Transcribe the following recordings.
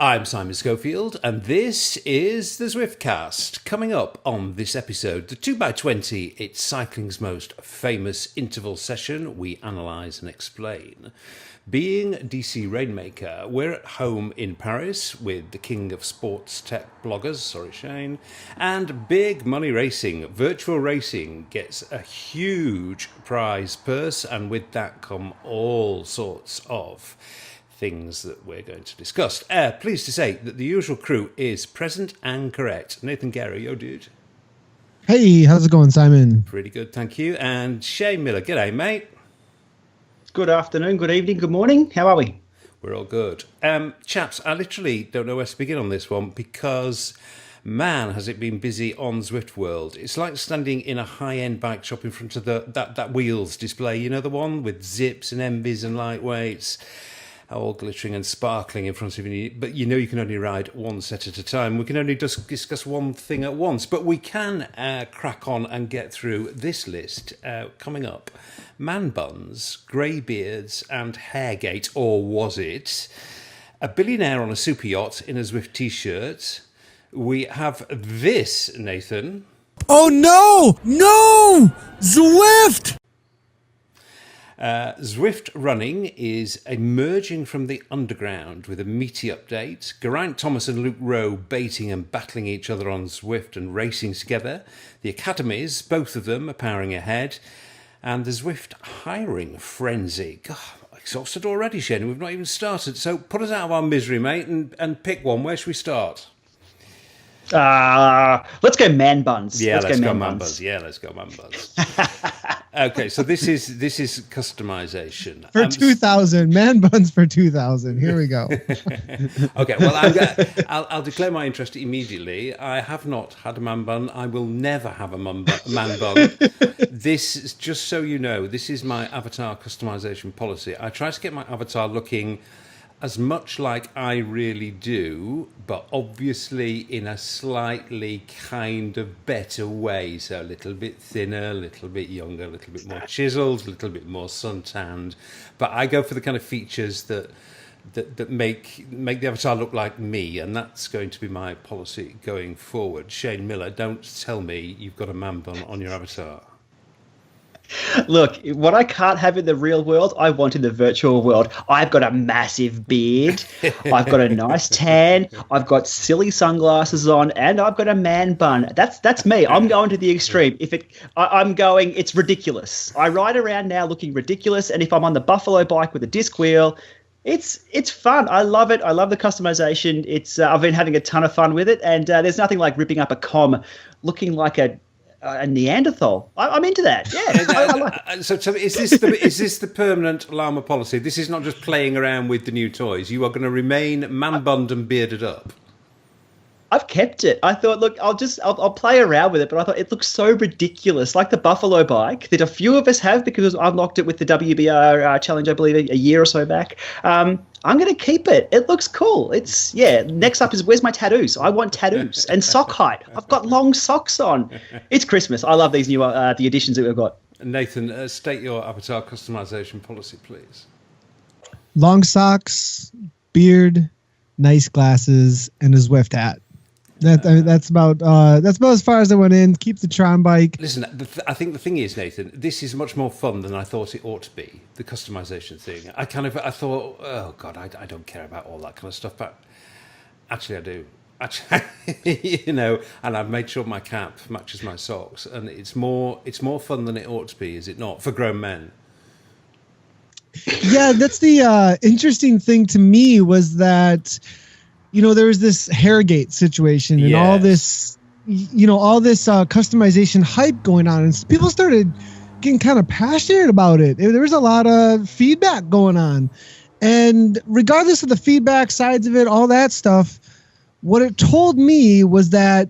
I'm Simon Schofield, and this is the Zwiftcast. Coming up on this episode, the 2x20, it's cycling's most famous interval session. We analyse and explain. Being DC Rainmaker, we're at home in Paris with the king of sports tech bloggers, Shane, and Big Money Racing. Virtual racing gets a huge prize purse, and with that come all sorts of things that we're going to discuss. Pleased to say that the usual crew is present and correct. Nathan Gary, yo dude. Hey, how's it going, Simon? Pretty good, thank you. And Shane Miller, g'day mate. Good afternoon, good evening, good morning. How are we? We're all good. Chaps, I literally don't know where to begin on this one because, man, has it been busy on Zwift World. It's like standing in a high-end bike shop in front of that wheels display, you know, the one with zips and MBs and lightweights, all glittering and sparkling in front of you, but you know you can only ride one set at a time. We can only just discuss one thing at once, but we can crack on and get through this list coming up. Man buns, grey beards and Hairgate, or was it? A billionaire on a super yacht in a Zwift t-shirt. We have this, Nathan. Oh no! No! Zwift! Zwift Running is emerging from the underground with a meaty update. Geraint Thomas and Luke Rowe baiting and battling each other on Zwift and racing together. The academies, both of them, are powering ahead. And the Zwift hiring frenzy. God, I'm exhausted already, Shane. We've not even started. So put us out of our misery, mate, and pick one. Where should we start? Let's go man buns. Yeah, let's go man buns. Yeah, let's go man buns. Okay, so this is customization for 2000 man buns for 2000. Here we go. Okay, well, I'll declare my interest immediately. I have not had a man bun. I will never have a man bun. This is, just so you know, this is my avatar customization policy. I try to get my avatar looking as much like I really do, but obviously in a slightly kind of better way. So a little bit thinner, a little bit younger, a little bit more chiseled, a little bit more suntanned. But I go for the kind of features that make the avatar look like me, and that's going to be my policy going forward. Shane Miller, don't tell me you've got a man bun on your avatar. Look, what I can't have in the real world, I want in the virtual world. I've got a massive beard. I've got a nice tan. I've got silly sunglasses on, and I've got a man bun. That's me. I'm going to the extreme. I'm going, it's ridiculous. I ride around now looking ridiculous, and if I'm on the Buffalo bike with a disc wheel, it's fun. I love it. I love the customization. I've been having a ton of fun with it, and there's nothing like ripping up a com looking like a Neanderthal. I'm into that. Yeah. So is this the permanent Llama policy? This is not just playing around with the new toys. You are going to remain man-bunned and bearded up. I've kept it. I thought, look, I'll play around with it, but I thought it looks so ridiculous, like the Buffalo bike that a few of us have because I unlocked it with the WBR challenge, I believe, a year or so back. I'm going to keep it. It looks cool. Next up is where's my tattoos? I want tattoos and sock height. I've got long socks on. It's Christmas. I love these new the additions that we've got. Nathan, state your avatar customization policy, please. Long socks, beard, nice glasses, and a Zwift hat. That's about as far as I went in. Keep the Tron bike. Listen, I think the thing is, Nathan, this is much more fun than I thought it ought to be. The customization thing. I thought, oh god, I don't care about all that kind of stuff, but actually I do. Actually, you know, and I've made sure my cap matches my socks, and it's more fun than it ought to be, is it not, for grown men? Yeah, that's the interesting thing to me was that, you know, there was this Hairgate situation and all this customization hype going on, and people started getting kind of passionate about it. There was a lot of feedback going on, and regardless of the feedback sides of it, all that stuff, what it told me was that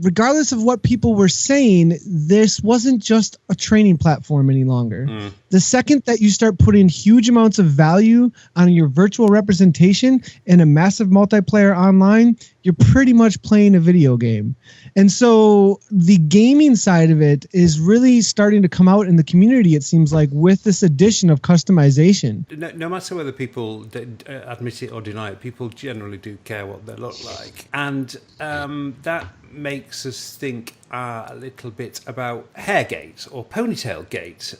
regardless of what people were saying, this wasn't just a training platform any longer. The second that you start putting huge amounts of value on your virtual representation in a massive multiplayer online, you're pretty much playing a video game. And so the gaming side of it is really starting to come out in the community, it seems like, with this addition of customization. No matter whether people admit it or deny it, people generally do care what they look like. And that makes us think a little bit about Hairgate or Ponytailgate.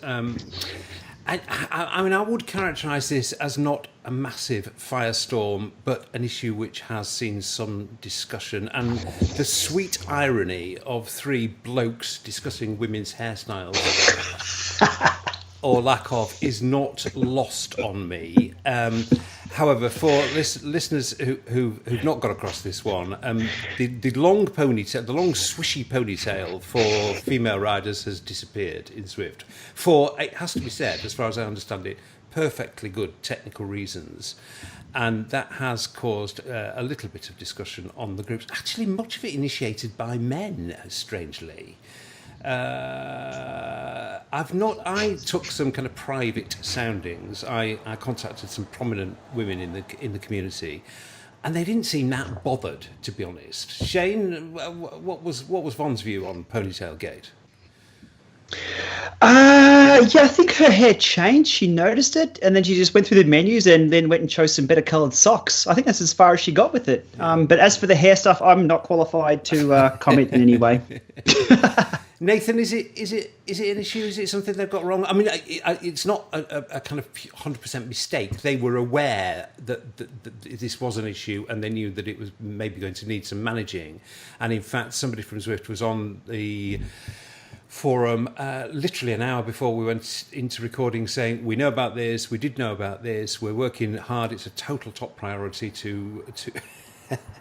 I mean, I would characterise this as not a massive firestorm, but an issue which has seen some discussion. And the sweet irony of three blokes discussing women's hairstyles, or lack of, is not lost on me. However, for listeners who've not got across this one, the long ponytail, the long swishy ponytail for female riders has disappeared in Zwift. For, it has to be said, as far as I understand it, perfectly good technical reasons. And that has caused a little bit of discussion on the groups. Actually, much of it initiated by men, strangely. I took some kind of private soundings. I contacted some prominent women in the community, and they didn't seem that bothered, to be honest. Shane, what was Von's view on Ponytailgate? Yeah, I think her hair changed. She noticed it, and then she just went through the menus and then went and chose some better coloured socks. I think that's as far as she got with it. But as for the hair stuff, I'm not qualified to comment in any way. Nathan, is it an issue? Is it something they've got wrong? I mean, it's not a kind of 100% mistake. They were aware that this was an issue, and they knew that it was maybe going to need some managing. And in fact, somebody from Zwift was on the forum literally an hour before we went into recording saying, we know about this, we did know about this, we're working hard, it's a total top priority to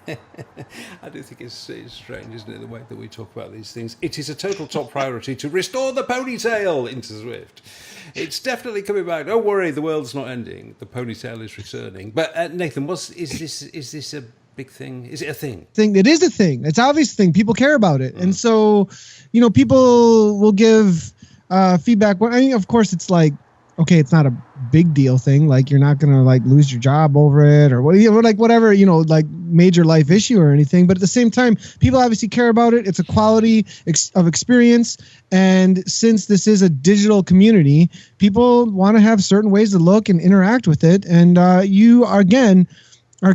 I do think it's strange, isn't it, the way that we talk about these things. It is a total top priority to restore the ponytail into Zwift. It's definitely coming back. Don't worry, the world's not ending. The ponytail is returning. But Nathan, is this a big thing? Is it a thing? It is a thing. It's obvious thing. People care about it. And so, people will give feedback. I mean, of course, it's like, okay, it's not a big deal thing. Like, you're not going to like lose your job over it or whatever, like major life issue or anything. But at the same time, people obviously care about it. It's a quality of experience. And since this is a digital community, people want to have certain ways to look and interact with it. And you are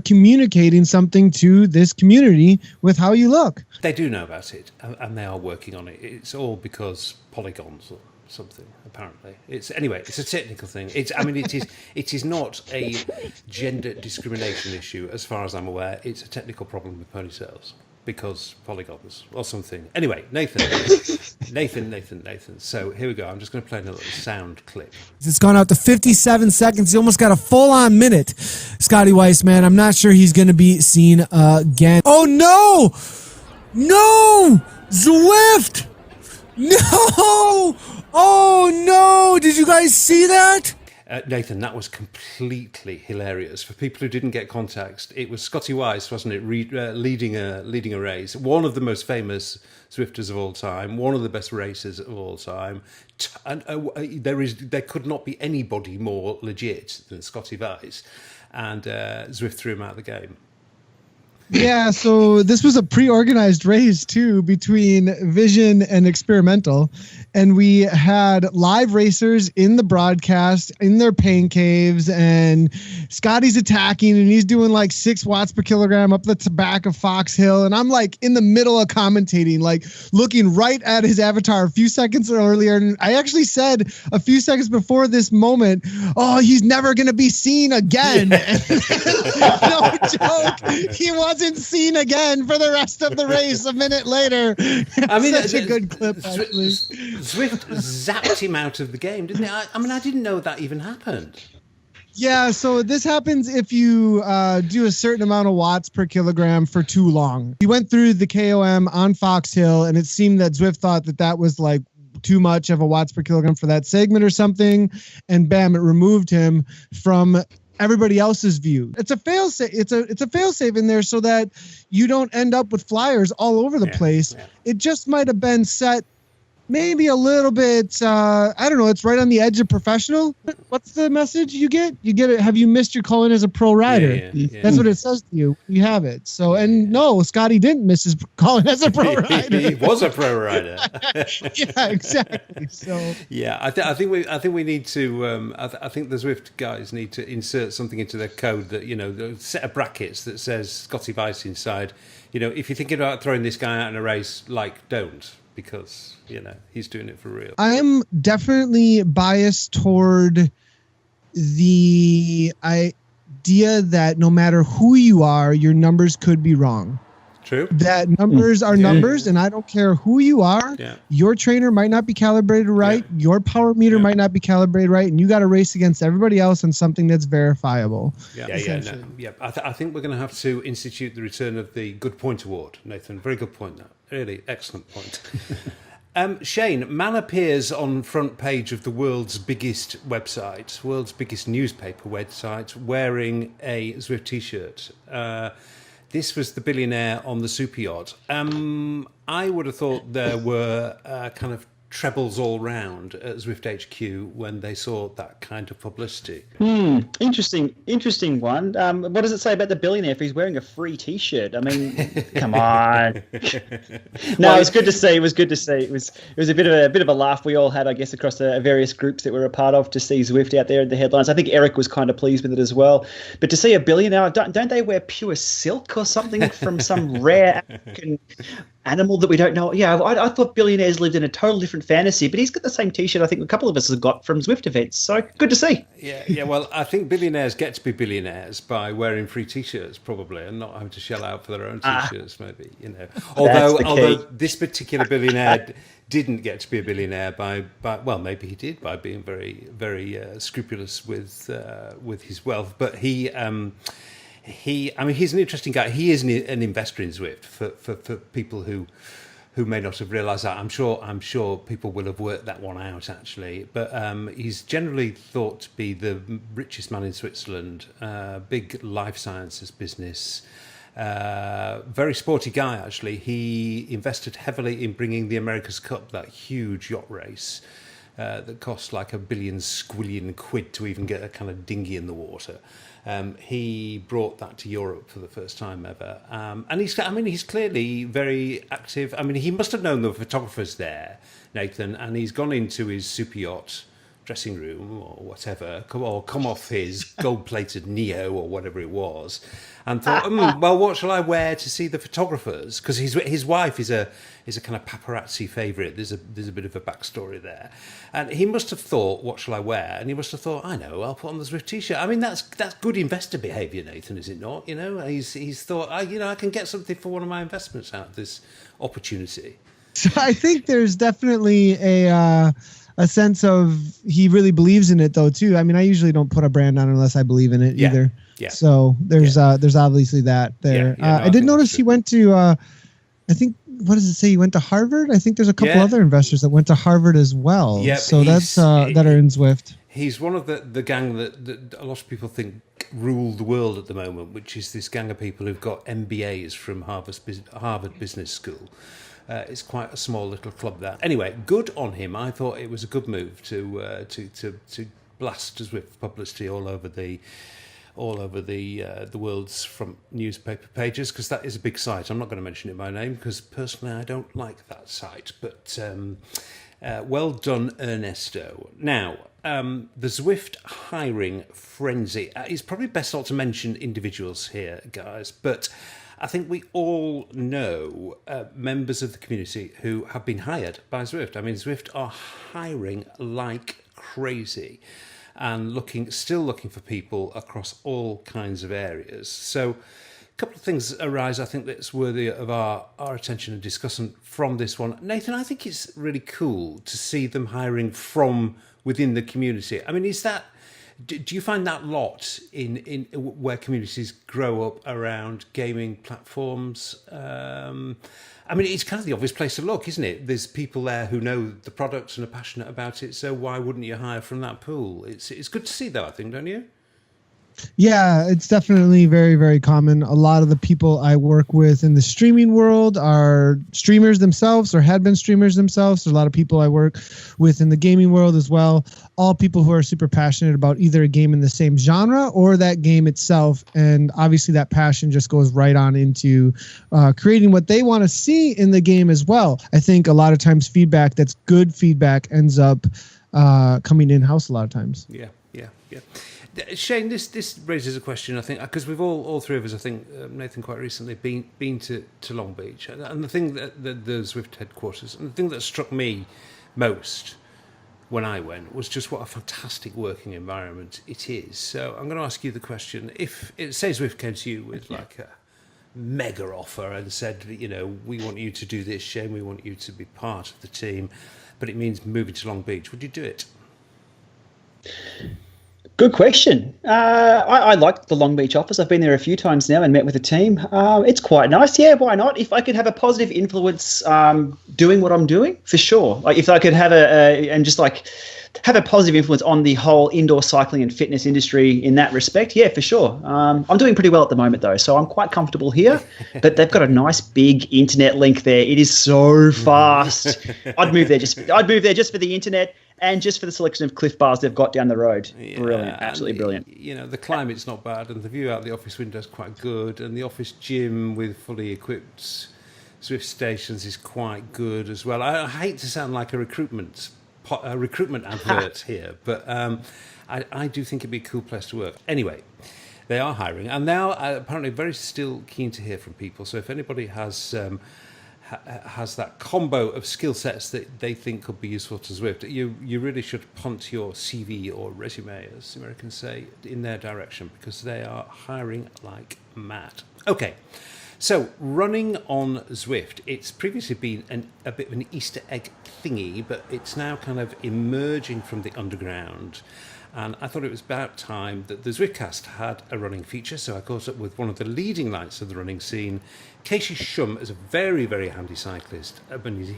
communicating something to this community with how you look. They do know about it, and they are working on it. It's all because polygons or something, apparently. It's a technical thing. It is not a gender discrimination issue, as far as I'm aware. It's a technical problem with ponytails because polygons or something. Anyway, Nathan. So here we go. I'm just going to play a little sound clip. It's gone out to 57 seconds. He almost got a full-on minute. Scotty Weiss, man, I'm not sure he's going to be seen again. Oh, no! No! Zwift! No! Oh, no! Did you guys see that? Nathan, that was completely hilarious. For people who didn't get context, it was Scotty Weiss, wasn't it, leading a race. One of the most famous Zwifters of all time, one of the best racers of all time. And there could not be anybody more legit than Scotty Weiss. And Zwift threw him out of the game. Yeah, so this was a pre-organized race, too, between Vision and Experimental. And we had live racers in the broadcast, in their pain caves, and Scotty's attacking, and he's doing like 6 watts per kilogram up the back of Fox Hill. And I'm like in the middle of commentating, like looking right at his avatar a few seconds earlier. And I actually said a few seconds before this moment, oh, he's never going to be seen again. No joke. He wasn't seen again for the rest of the race a minute later. I mean, such a good clip, actually. Zwift zapped him out of the game, didn't it? I didn't know that even happened. Yeah, so this happens if you do a certain amount of watts per kilogram for too long. He went through the KOM on Fox Hill, and it seemed that Zwift thought that was like too much of a watts per kilogram for that segment or something, and bam, it removed him from everybody else's view. It's a fail-safe. It's a fail-safe in there so that you don't end up with flyers all over the place. Yeah. It just might have been set maybe a little bit, I don't know, it's right on the edge of professional. What's the message you get? You get it. Have you missed your calling as a pro rider? Yeah. That's what it says to you. You have it. So, and no, Scotty didn't miss his calling as a pro rider. He was a pro rider. Yeah, exactly. So Yeah, I think we need to. I think the Zwift guys need to insert something into their code that, you know, the set of brackets that says Scotty Weiss inside. You know, if you're thinking about throwing this guy out in a race, like, don't, because, you know, he's doing it for real. I'm definitely biased toward the idea that no matter who you are, your numbers could be wrong. True. That numbers are numbers, and I don't care who you are. Yeah. Your trainer might not be calibrated right. Yeah. Your power meter might not be calibrated right, and you got to race against everybody else on something that's verifiable. I think we're going to have to institute the return of the Good Point Award, Nathan. Very good point. That really excellent point. Shane, man appears on front page of the world's biggest website, world's biggest newspaper website, wearing a Zwift T-shirt. This was the billionaire on the super yacht. I would have thought there were kind of trebles all round at Zwift HQ when they saw that kind of publicity. Interesting one. What does it say about the billionaire if he's wearing a free T-shirt? I mean, come on. No, it was good to see. It was good to see. It was a bit of a laugh we all had, I guess, across the various groups that we're a part of to see Zwift out there in the headlines. I think Eric was kind of pleased with it as well. But to see a billionaire, don't they wear pure silk or something from some rare African animal that we don't know? Yeah, I thought billionaires lived in a total different fantasy, but he's got the same T-shirt I think a couple of us have got from Zwift events. So good to see. Yeah. Well, I think billionaires get to be billionaires by wearing free T-shirts, probably, and not having to shell out for their own T-shirts, maybe. You know, although this particular billionaire didn't get to be a billionaire by well, maybe he did by being very, very scrupulous with his wealth, but he's an interesting guy. He is an investor in Zwift for people who may not have realised that. I'm sure people will have worked that one out actually. But he's generally thought to be the richest man in Switzerland. Big life sciences business. Very sporty guy actually. He invested heavily in bringing the America's Cup, that huge yacht race. That cost like £1 billion squillion quid to even get a kind of dinghy in the water. He brought that to Europe for the first time ever, and he's clearly very active. I mean, he must have known the photographers there, Nathan, and he's gone into his super yacht dressing room or whatever, or come off his gold-plated Neo or whatever it was, and thought, well, what shall I wear to see the photographers? Because his wife is a kind of paparazzi favourite. There's a bit of a backstory there, and he must have thought, what shall I wear? And he must have thought, I know, I'll put on the Zwift T-shirt. I mean, that's good investor behaviour, Nathan, is it not? You know, he's thought, I can get something for one of my investments out of this opportunity. So I think there's definitely a sense of he really believes in it though too. I mean, I usually don't put a brand on unless I believe in it either. Yeah. So there's obviously that there. I did notice he went to I think, what does it say? He went to Harvard. I think there's a couple other investors that went to Harvard as well. Yeah. So that's that are in Zwift. He's one of the gang that a lot of people think rule the world at the moment, which is this gang of people who've got MBAs from Harvard Business School. It's quite a small little club there. Anyway, good on him. I thought it was a good move to blast Zwift publicity all over the world's front newspaper pages, because that is a big site. I'm not going to mention it by name because personally I don't like that site. But well done, Ernesto. Now, the Zwift hiring frenzy. It's probably best not to mention individuals here, guys, but I think we all know members of the community who have been hired by Zwift. I mean, Zwift are hiring like crazy and still looking for people across all kinds of areas. So a couple of things arise, I think, that's worthy of our attention and discussion from this one. Nathan, I think it's really cool to see them hiring from within the community. I mean, do you find that lot in where communities grow up around gaming platforms? I mean, it's kind of the obvious place to look, isn't it? There's people there who know the product and are passionate about it, so why wouldn't you hire from that pool? It's good to see, though, I think, don't you? Yeah, it's definitely very, very common. A lot of the people I work with in the streaming world are streamers themselves or had been streamers themselves. There's a lot of people I work with in the gaming world as well. All people who are super passionate about either a game in the same genre or that game itself. And obviously that passion just goes right on into creating what they want to see in the game as well. I think a lot of times feedback that's good feedback ends up coming in-house a lot of times. Yeah. Shane, this raises a question, I think, because we've all three of us, I think, Nathan quite recently, been to Long Beach. And the thing that the Zwift headquarters, and the thing that struck me most when I went was just what a fantastic working environment it is. So I'm going to ask you the question, if it say Zwift came to you with like a mega offer and said, we want you to do this, Shane, we want you to be part of the team, but it means moving to Long Beach, would you do it? Good question. I like the Long Beach office. I've been there a few times now and met with the team. It's quite nice. Yeah, why not? If I could have a positive influence doing what I'm doing, for sure. Like if I could have have a positive influence on the whole indoor cycling and fitness industry in that respect, yeah, for sure. I'm doing pretty well at the moment though, so I'm quite comfortable here. But they've got a nice big internet link there. It is so fast. I'd move there just for the internet. And just for the selection of Cliff Bars they've got down the road. Brilliant, absolutely brilliant. The climate's not bad, and the view out the office window is quite good, and the office gym with fully equipped Zwift stations is quite good as well. I hate to sound like a recruitment advert here, but I do think it'd be a cool place to work. Anyway, they are hiring, and now apparently very still keen to hear from people. So if anybody has that combo of skill sets that they think could be useful to Zwift, you really should punt your CV or resume, as Americans say, in their direction, because they are hiring like mad. Okay, so running on Zwift, it's previously been a bit of an Easter egg thingy, but it's now kind of emerging from the underground. And I thought it was about time that the Zwiftcast had a running feature, so I caught up with one of the leading lights of the running scene. Casey Shum is a very, very handy cyclist.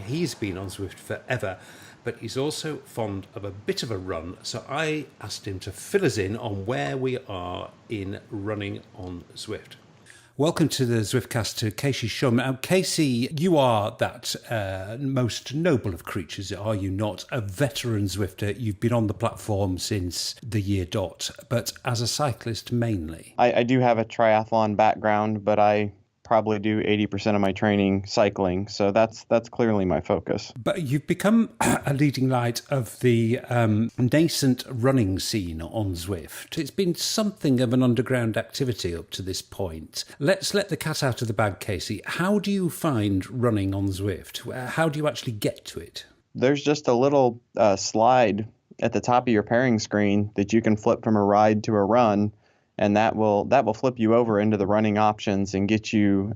He's been on Zwift forever, but he's also fond of a bit of a run, so I asked him to fill us in on where we are in running on Zwift. Welcome to the Zwiftcast to Casey Shum. Now, Casey, you are that most noble of creatures, are you not? A veteran Zwifter. You've been on the platform since the year dot, but as a cyclist mainly. I do have a triathlon background, but I probably do 80% of my training cycling, so that's clearly my focus. But you've become a leading light of the nascent running scene on Zwift. It's been something of an underground activity up to this point. Let's let the cat out of the bag, Casey. How do you find running on Zwift? How do you actually get to it? There's just a little slide at the top of your pairing screen that you can flip from a ride to a run, and that will flip you over into the running options and get you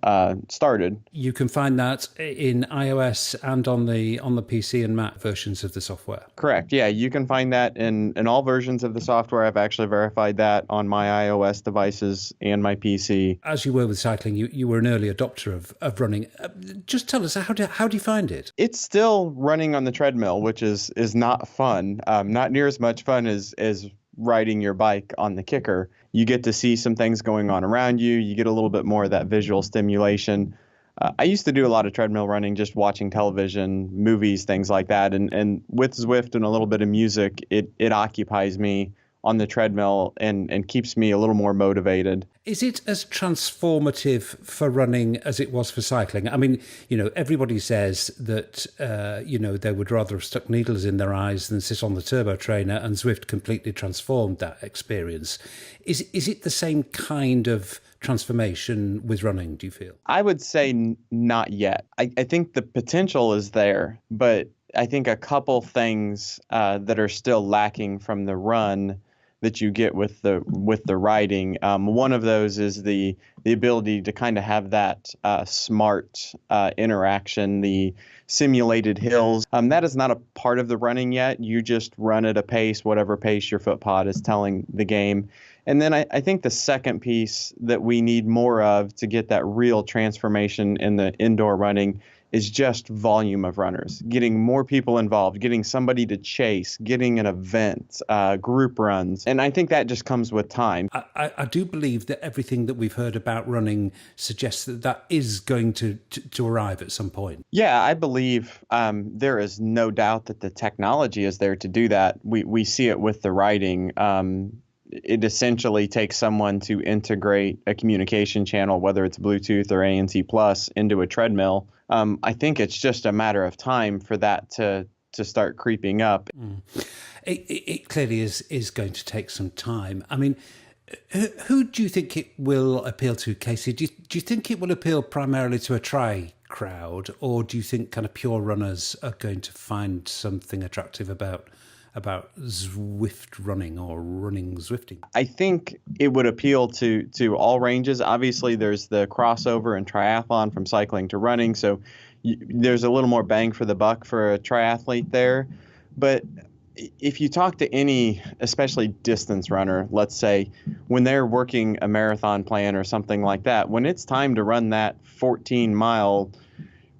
started. You can find that in iOS and on the PC and Mac versions of the software. Correct. Yeah, you can find that in all versions of the software. I've actually verified that on my iOS devices and my PC. As you were with cycling, you were an early adopter of running. Just tell us, how do you find it? It's still running on the treadmill, which is not fun. Not near as much fun as riding your bike on the kicker. You get to see some things going on around you. You get a little bit more of that visual stimulation. I used to do a lot of treadmill running, just watching television, movies, things like that. And with Zwift and a little bit of music, it occupies me on the treadmill and keeps me a little more motivated. Is it as transformative for running as it was for cycling? I mean, everybody says that, they would rather have stuck needles in their eyes than sit on the turbo trainer, and Zwift completely transformed that experience. Is it the same kind of transformation with running, do you feel? I would say not yet. I think the potential is there, but I think a couple things that are still lacking from the run that you get with the riding. One of those is the ability to kind of have that smart interaction, the simulated hills. That is not a part of the running yet. You just run at a pace, whatever pace your footpod is telling the game. And then I think the second piece that we need more of to get that real transformation in the indoor running is just volume of runners, getting more people involved, getting somebody to chase, getting an event, group runs. And I think that just comes with time. I do believe that everything that we've heard about running suggests that that is going to arrive at some point. Yeah, I believe there is no doubt that the technology is there to do that. We see it with the riding. It essentially takes someone to integrate a communication channel, whether it's Bluetooth or ANC Plus, into a treadmill. I think it's just a matter of time for that to start creeping up. It clearly is going to take some time. I mean, who do you think it will appeal to, Casey? Do you think it will appeal primarily to a tri crowd, or do you think kind of pure runners are going to find something attractive about Zwift running or running Zwifting? I think it would appeal to all ranges. Obviously, there's the crossover and triathlon from cycling to running, so there's a little more bang for the buck for a triathlete there. But if you talk to any, especially distance runner, let's say, when they're working a marathon plan or something like that, when it's time to run that 14-mile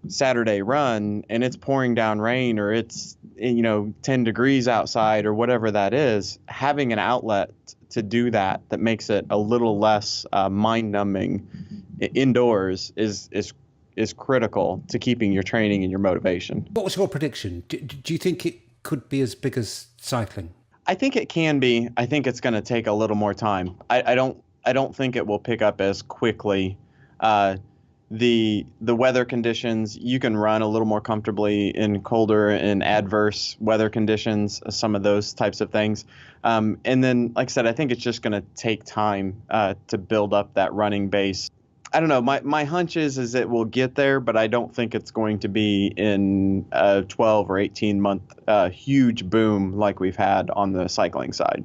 Saturday run and it's pouring down rain or it's 10 degrees outside or whatever that is, having an outlet to do that makes it a little less mind-numbing indoors is critical to keeping your training and your motivation. What was your prediction? Do you think it could be as big as cycling? I think it can be. I think it's going to take a little more time. I don't think it will pick up as quickly. The weather conditions, you can run a little more comfortably in colder and adverse weather conditions, some of those types of things. And then, like I said, I think it's just going to take time to build up that running base. I don't know. My hunch is it will get there, but I don't think it's going to be in a 12 or 18 month huge boom like we've had on the cycling side.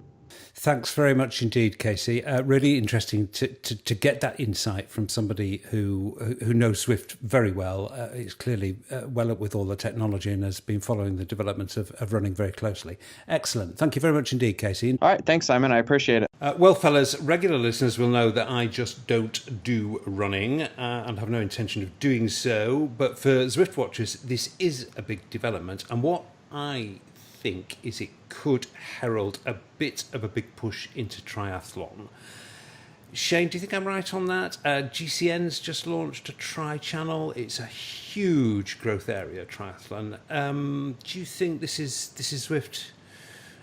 Thanks very much indeed, Casey. Really interesting to get that insight from somebody who knows Zwift very well. Is clearly well up with all the technology and has been following the developments of running very closely. Excellent. Thank you very much indeed, Casey. All right. Thanks, Simon. I appreciate it. Well, fellas, regular listeners will know that I just don't do running and have no intention of doing so. But for Zwift watchers, this is a big development. And what I think is it could herald a bit of a big push into triathlon. Shane, do you think I'm right on that? GCN's just launched a tri channel. It's a huge growth area, triathlon. Do you think this is Zwift?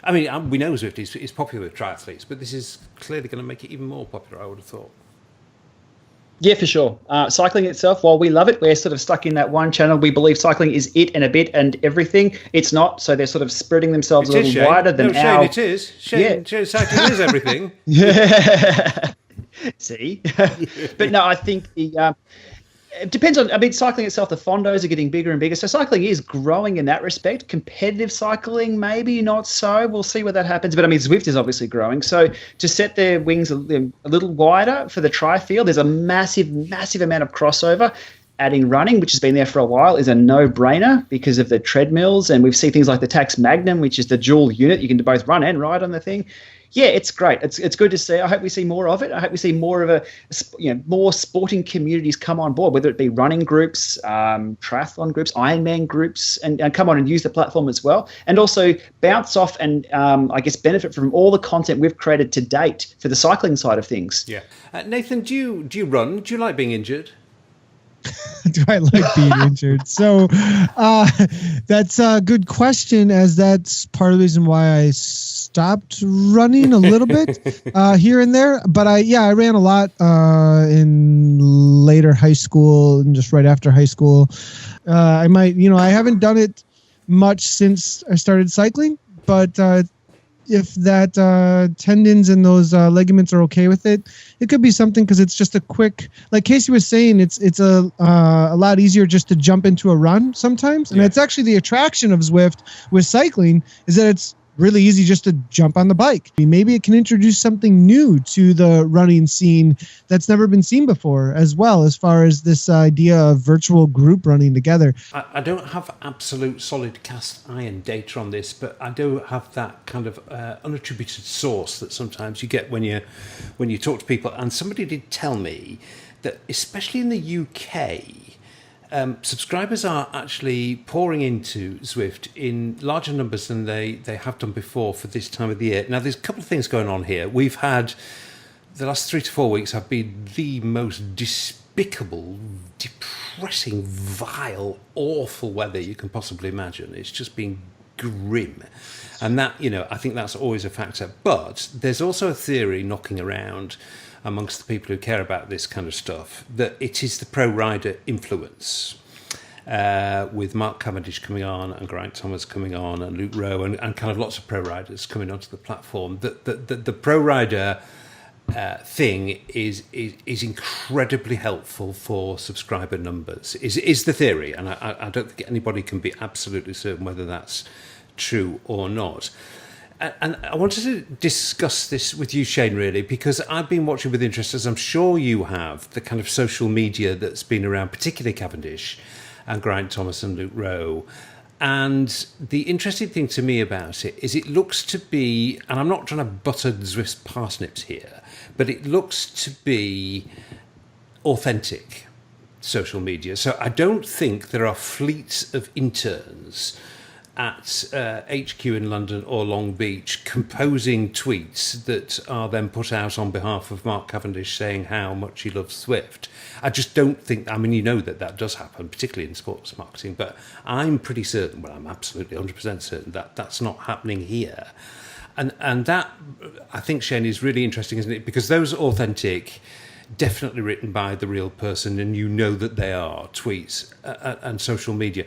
I mean, we know Zwift is popular with triathletes, but this is clearly going to make it even more popular, I would have thought. Yeah, for sure. Cycling itself, while we love it, we're sort of stuck in that one channel. We believe cycling is it and a bit and everything. It's not, so they're sort of spreading themselves a little wider than our... Shane, it is. Shane, cycling is everything. Yeah. See? But no, I think it depends on, cycling itself, the fondos are getting bigger and bigger. So cycling is growing in that respect. Competitive cycling, maybe not so. We'll see where that happens. But Zwift is obviously growing. So to set their wings a little wider for the tri field, there's a massive, massive amount of crossover. Adding running, which has been there for a while, is a no-brainer because of the treadmills. And we've seen things like the Tax Magnum, which is the dual unit. You can both run and ride on the thing. Yeah, it's great. It's good to see. I hope we see more of it. I hope we see more of more sporting communities come on board, whether it be running groups, triathlon groups, Ironman groups, and come on and use the platform as well. And also bounce off and benefit from all the content we've created to date for the cycling side of things. Yeah. Nathan, do you run? Do you like being injured? Do I like being injured? So that's a good question, as that's part of the reason why I stopped running a little bit here and there. But I ran a lot in later high school and just right after high school. I haven't done it much since I started cycling, but if that tendons and those ligaments are okay with it, it could be something, because it's just a quick, like Casey was saying, it's a lot easier just to jump into a run sometimes. And it's actually the attraction of Zwift with cycling is that it's really easy just to jump on the bike. Maybe it can introduce something new to the running scene that's never been seen before as well, as far as this idea of virtual group running together. I don't have absolute solid cast iron data on this, but I do have that kind of unattributed source that sometimes you get when you talk to people. And somebody did tell me that, especially in the UK, Subscribers are actually pouring into Zwift in larger numbers than they have done before for this time of the year. Now, there's a couple of things going on here. We've had the last 3 to 4 weeks have been the most despicable, depressing, vile, awful weather you can possibly imagine. It's just been grim. And that, I think that's always a factor. But there's also a theory knocking around amongst the people who care about this kind of stuff, that it is the pro rider influence, with Mark Cavendish coming on and Geraint Thomas coming on and Luke Rowe and kind of lots of pro riders coming onto the platform. That the pro rider thing is incredibly helpful for subscriber numbers. Is the theory, and I don't think anybody can be absolutely certain whether that's true or not. And I wanted to discuss this with you, Shane, really, because I've been watching with interest, as I'm sure you have, the kind of social media that's been around, particularly Cavendish and Geraint Thomas and Luke Rowe. And the interesting thing to me about it is it looks to be, and I'm not trying to butter Zwift's parsnips here, but it looks to be authentic social media. So I don't think there are fleets of interns at HQ in London or Long Beach composing tweets that are then put out on behalf of Mark Cavendish saying how much he loves Zwift. I just don't think, that does happen, particularly in sports marketing, but I'm pretty certain, I'm absolutely 100% certain that that's not happening here. And that, I think, Shane, is really interesting, isn't it? Because those authentic, definitely written by the real person, and that they are, tweets and social media,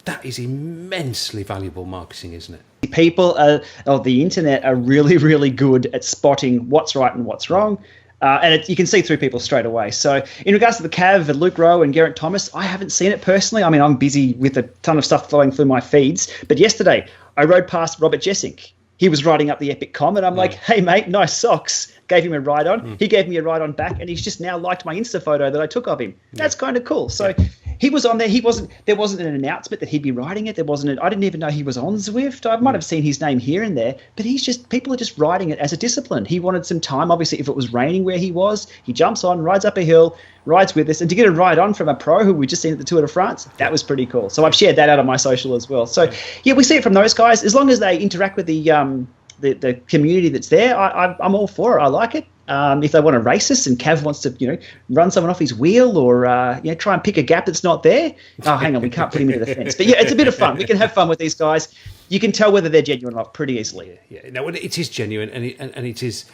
that is immensely valuable marketing, isn't it? People of the internet are really, really good at spotting what's right and what's wrong. And you can see through people straight away. So in regards to the Cav, Luke Rowe and Geraint Thomas, I haven't seen it personally. I mean, I'm busy with a ton of stuff flowing through my feeds. But yesterday, I rode past Robert Jessink. He was riding up the Epic Com, and I'm like, hey, mate, nice socks. Gave him a ride on. He gave me a ride on back, and he's just now liked my Insta photo that I took of him. That's kind of cool. So he was on there. There wasn't an announcement that he'd be riding it. I didn't even know he was on Zwift. I might have seen his name here and there, but people are just riding it as a discipline. He wanted some time. Obviously, if it was raining where he was, he jumps on, rides up a hill, rides with us, and to get a ride on from a pro who we just seen at the Tour de France, that was pretty cool. So I've shared that out on my social as well. So yeah, we see it from those guys. As long as they interact with the community that's there, I'm all for it. I like it. If they want to race us and Cav wants to, run someone off his wheel or, try and pick a gap that's not there. Oh, hang on, we can't put him into the fence. But yeah, it's a bit of fun. We can have fun with these guys. You can tell whether they're genuine or not pretty easily. Yeah. No, it is genuine and it is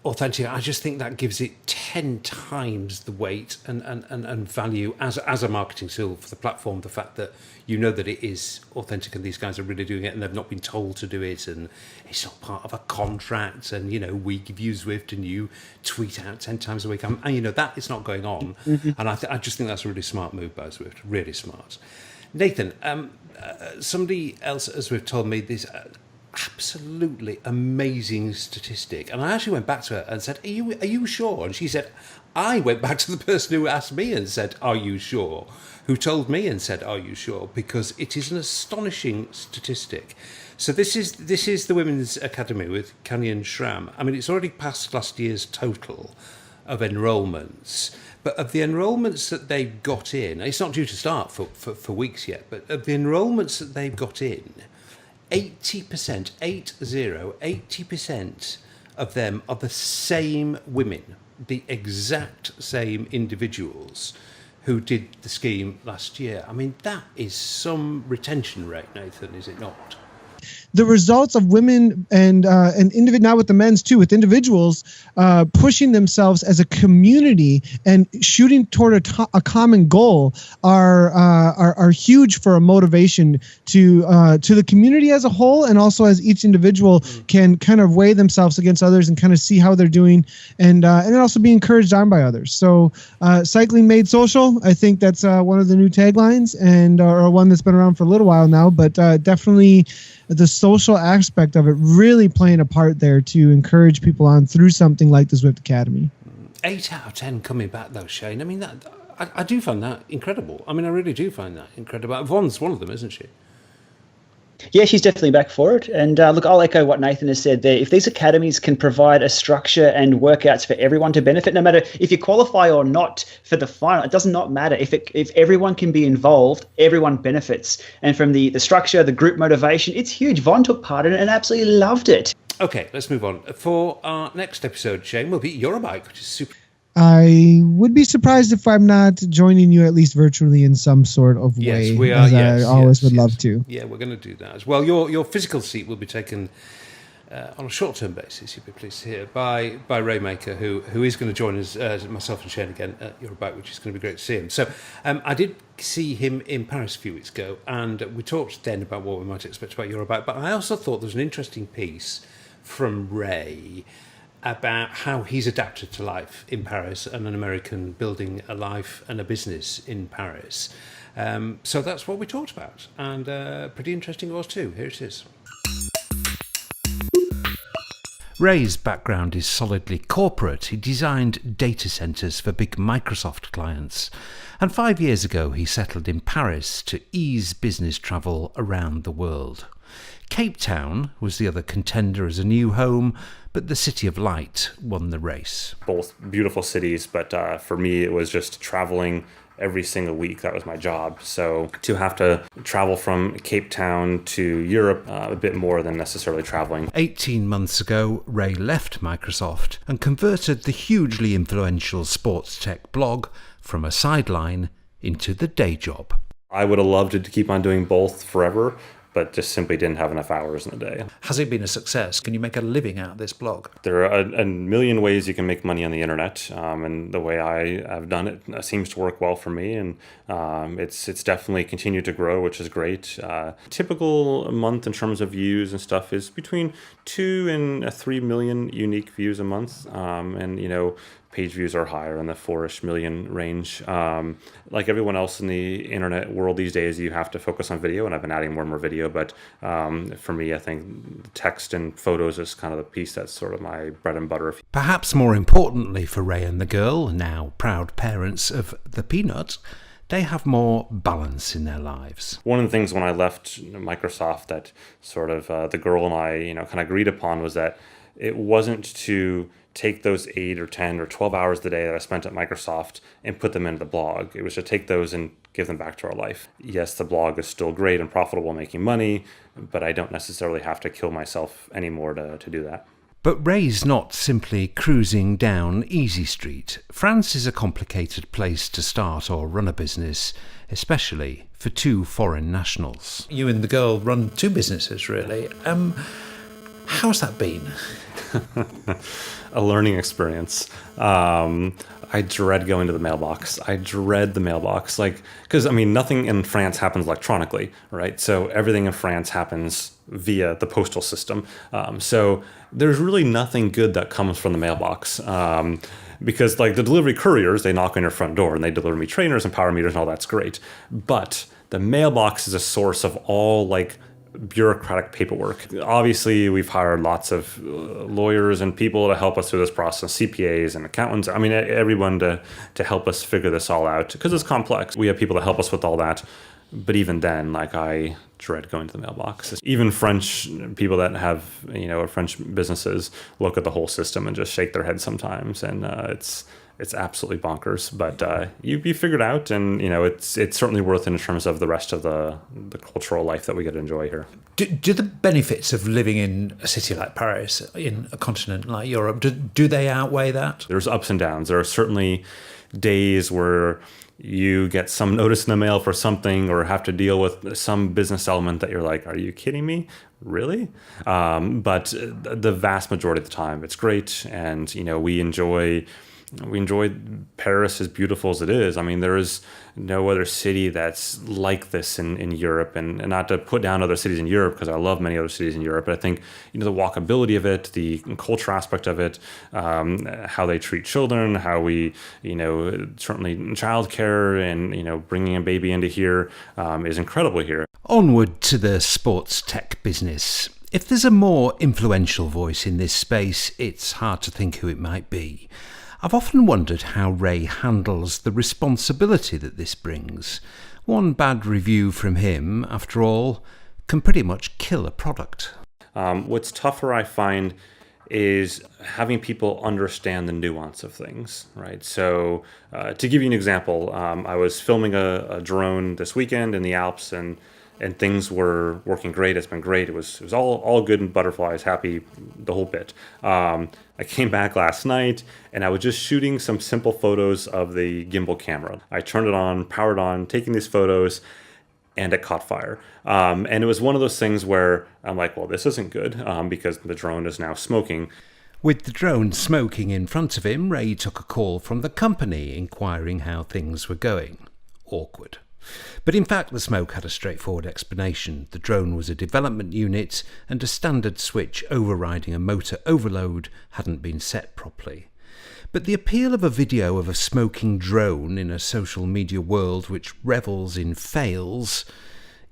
authentic. I just think that gives it 10 times the weight and value as a marketing tool for the platform. The fact that that it is authentic and these guys are really doing it and they've not been told to do it and it's not part of a contract and we give you Zwift and you tweet out 10 times a week and that is not going on. And I just think that's a really smart move by Zwift, really smart. Nathan, somebody else at Zwift told me this absolutely amazing statistic, and I actually went back to her and said, are you sure? And she said, I went back to the person who asked me and said, are you sure? Who told me and said, are you sure? Because it is an astonishing statistic. So this is the Women's Academy with Canyon Schramm. I mean, it's already past last year's total of enrolments, but of the enrolments that they've got in, it's not due to start for weeks yet, but of the enrolments that they've got in, 80%, 80% of them are the same women, the exact same individuals who did the scheme last year. I mean, that is some retention rate, Nathan, is it not? The results of women and now with the men's too, with individuals pushing themselves as a community and shooting toward a common goal are huge for a motivation to the community as a whole, and also as each individual can kind of weigh themselves against others and kind of see how they're doing, and then also be encouraged on by others. So cycling made social. I think that's one of the new taglines, and or one that's been around for a little while now, but definitely the social aspect of it really playing a part there to encourage people on through something like the Zwift Academy. 8 out of 10 coming back though, Shane. I mean, I do find that incredible. I mean, I really do find that incredible. Yvonne's one of them, isn't she? Yeah, she's definitely back for it. And look, I'll echo what Nathan has said there. If these academies can provide a structure and workouts for everyone to benefit, no matter if you qualify or not for the final, it does not matter. If everyone can be involved, everyone benefits. And from the structure, the group motivation, it's huge. Von took part in it and absolutely loved it. Okay, let's move on. For our next episode, Shane, will be Eurobike, which is super. I would be surprised if I'm not joining you at least virtually in some sort of way. Yes, we are. As Yes, I always would yes. love to. Yeah, we're going to do that as well. Your physical seat will be taken on a short-term basis, you'll be pleased to hear, by Ray Maker, who is going to join us, myself and Shane again at Eurobike, which is going to be great to see him. So I did see him in Paris a few weeks ago, and we talked then about what we might expect about Eurobike, but I also thought there was an interesting piece from Ray about how he's adapted to life in Paris and an American building a life and a business in Paris. So that's what we talked about, and pretty interesting it was too. Here it is. Ray's background is solidly corporate. He designed data centres for big Microsoft clients, and 5 years ago he settled in Paris to ease business travel around the world. Cape Town was the other contender as a new home, but the City of Light won the race. Both beautiful cities, but for me it was just traveling every single week. That was my job. So to have to travel from Cape Town to Europe, a bit more than necessarily traveling. 18 months ago, Ray left Microsoft and converted the hugely influential sports tech blog from a sideline into the day job. I would have loved to keep on doing both forever, but just simply didn't have enough hours in the day. Has it been a success? Can you make a living out of this blog? There are a million ways you can make money on the internet, and the way I have done it seems to work well for me, and it's definitely continued to grow, which is great. Typical month in terms of views and stuff is between 2 and 3 million unique views a month, and page views are higher in the 4-ish million range. Like everyone else in the internet world these days, you have to focus on video, and I've been adding more and more video, but for me, I think text and photos is kind of the piece that's sort of my bread and butter. Perhaps more importantly for Ray and the girl, now proud parents of the Peanut, they have more balance in their lives. One of the things when I left Microsoft that sort of the girl and I, kind of agreed upon was that it wasn't to take those 8 or 10 or 12 hours a day that I spent at Microsoft and put them into the blog. It was to take those and give them back to our life. Yes, the blog is still great and profitable, making money, but I don't necessarily have to kill myself anymore to do that. But Ray's not simply cruising down easy street. France is a complicated place to start or run a business, especially for 2 foreign nationals. You and the girl run 2 businesses, really. How's that been? A learning experience. I dread going to the mailbox. I dread the mailbox. Because nothing in France happens electronically, right? So everything in France happens via the postal system. So there's really nothing good that comes from the mailbox. Because the delivery couriers, they knock on your front door and they deliver me trainers and power meters and all that's great. But the mailbox is a source of all bureaucratic paperwork. Obviously, we've hired lots of lawyers and people to help us through this process, CPAs and accountants. Everyone to help us figure this all out because it's complex. We have people to help us with all that. But even then, I dread going to the mailbox. Even French people that have, French businesses look at the whole system and just shake their heads sometimes. And it's absolutely bonkers, but you figured out, and it's certainly worth it in terms of the rest of the cultural life that we get to enjoy here. Do the benefits of living in a city like Paris, in a continent like Europe, do they outweigh that? There's ups and downs. There are certainly days where you get some notice in the mail for something or have to deal with some business element that you're like, are you kidding me? Really? But the vast majority of the time, it's great, and we enjoy Paris as beautiful as it is. There is no other city that's like this in Europe, and not to put down other cities in Europe because I love many other cities in Europe, but I think the walkability of it, the culture aspect of it, how they treat children, how we certainly childcare and bringing a baby into here is incredible here. Onward to the sports tech business. If there's a more influential voice in this space, it's hard to think who it might be. I've often wondered how Ray handles the responsibility that this brings. One bad review from him, after all, can pretty much kill a product. What's tougher, I find, is having people understand the nuance of things, right? So to give you an example, I was filming a drone this weekend in the Alps, and things were working great. It's been great. It was all good and butterflies, happy, the whole bit. I came back last night and I was just shooting some simple photos of the gimbal camera. I turned it on, powered on, taking these photos, and it caught fire. And it was one of those things where I'm like, well, this isn't good because the drone is now smoking. With the drone smoking in front of him, Ray took a call from the company inquiring how things were going. Awkward. But in fact, the smoke had a straightforward explanation. The drone was a development unit, and a standard switch overriding a motor overload hadn't been set properly. But the appeal of a video of a smoking drone in a social media world which revels in fails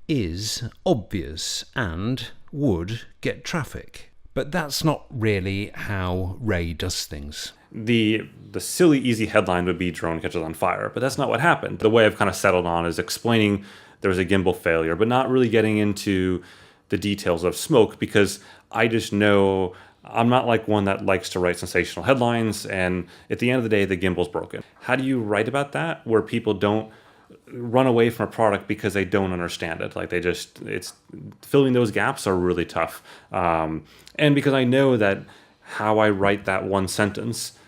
is obvious and would get traffic. But that's not really how Ray does things. The silly, easy headline would be drone catches on fire, but that's not what happened. The way I've kind of settled on is explaining there was a gimbal failure, but not really getting into the details of smoke, because I just know I'm not like one that likes to write sensational headlines, and at the end of the day, the gimbal's broken. How do you write about that where people don't run away from a product because they don't understand it? Like it's filling those gaps are really tough. And because I know that how I write that one sentence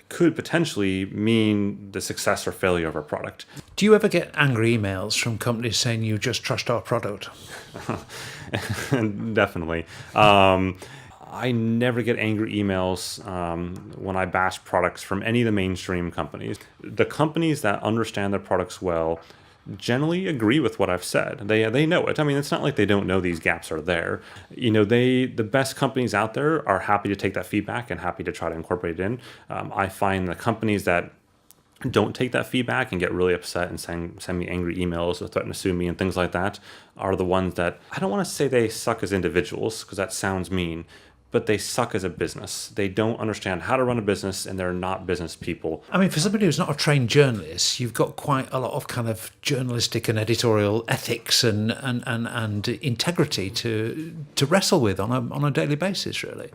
could potentially mean the success or failure of a product. Do you ever get angry emails from companies saying you just trashed our product? Definitely. I never get angry emails when I bash products from any of the mainstream companies. The companies that understand their products well generally agree with what I've said. They know it. I mean, it's not like they don't know these gaps are there. You know, the best companies out there are happy to take that feedback and happy to try to incorporate it in. I find the companies that don't take that feedback and get really upset and send me angry emails or threaten to sue me and things like that are the ones that, I don't want to say they suck as individuals because that sounds mean, but they suck as a business. They don't understand how to run a business, and they're not business people. I mean, for somebody who's not a trained journalist, you've got quite a lot of kind of journalistic and editorial ethics and integrity to wrestle with on a daily basis, really.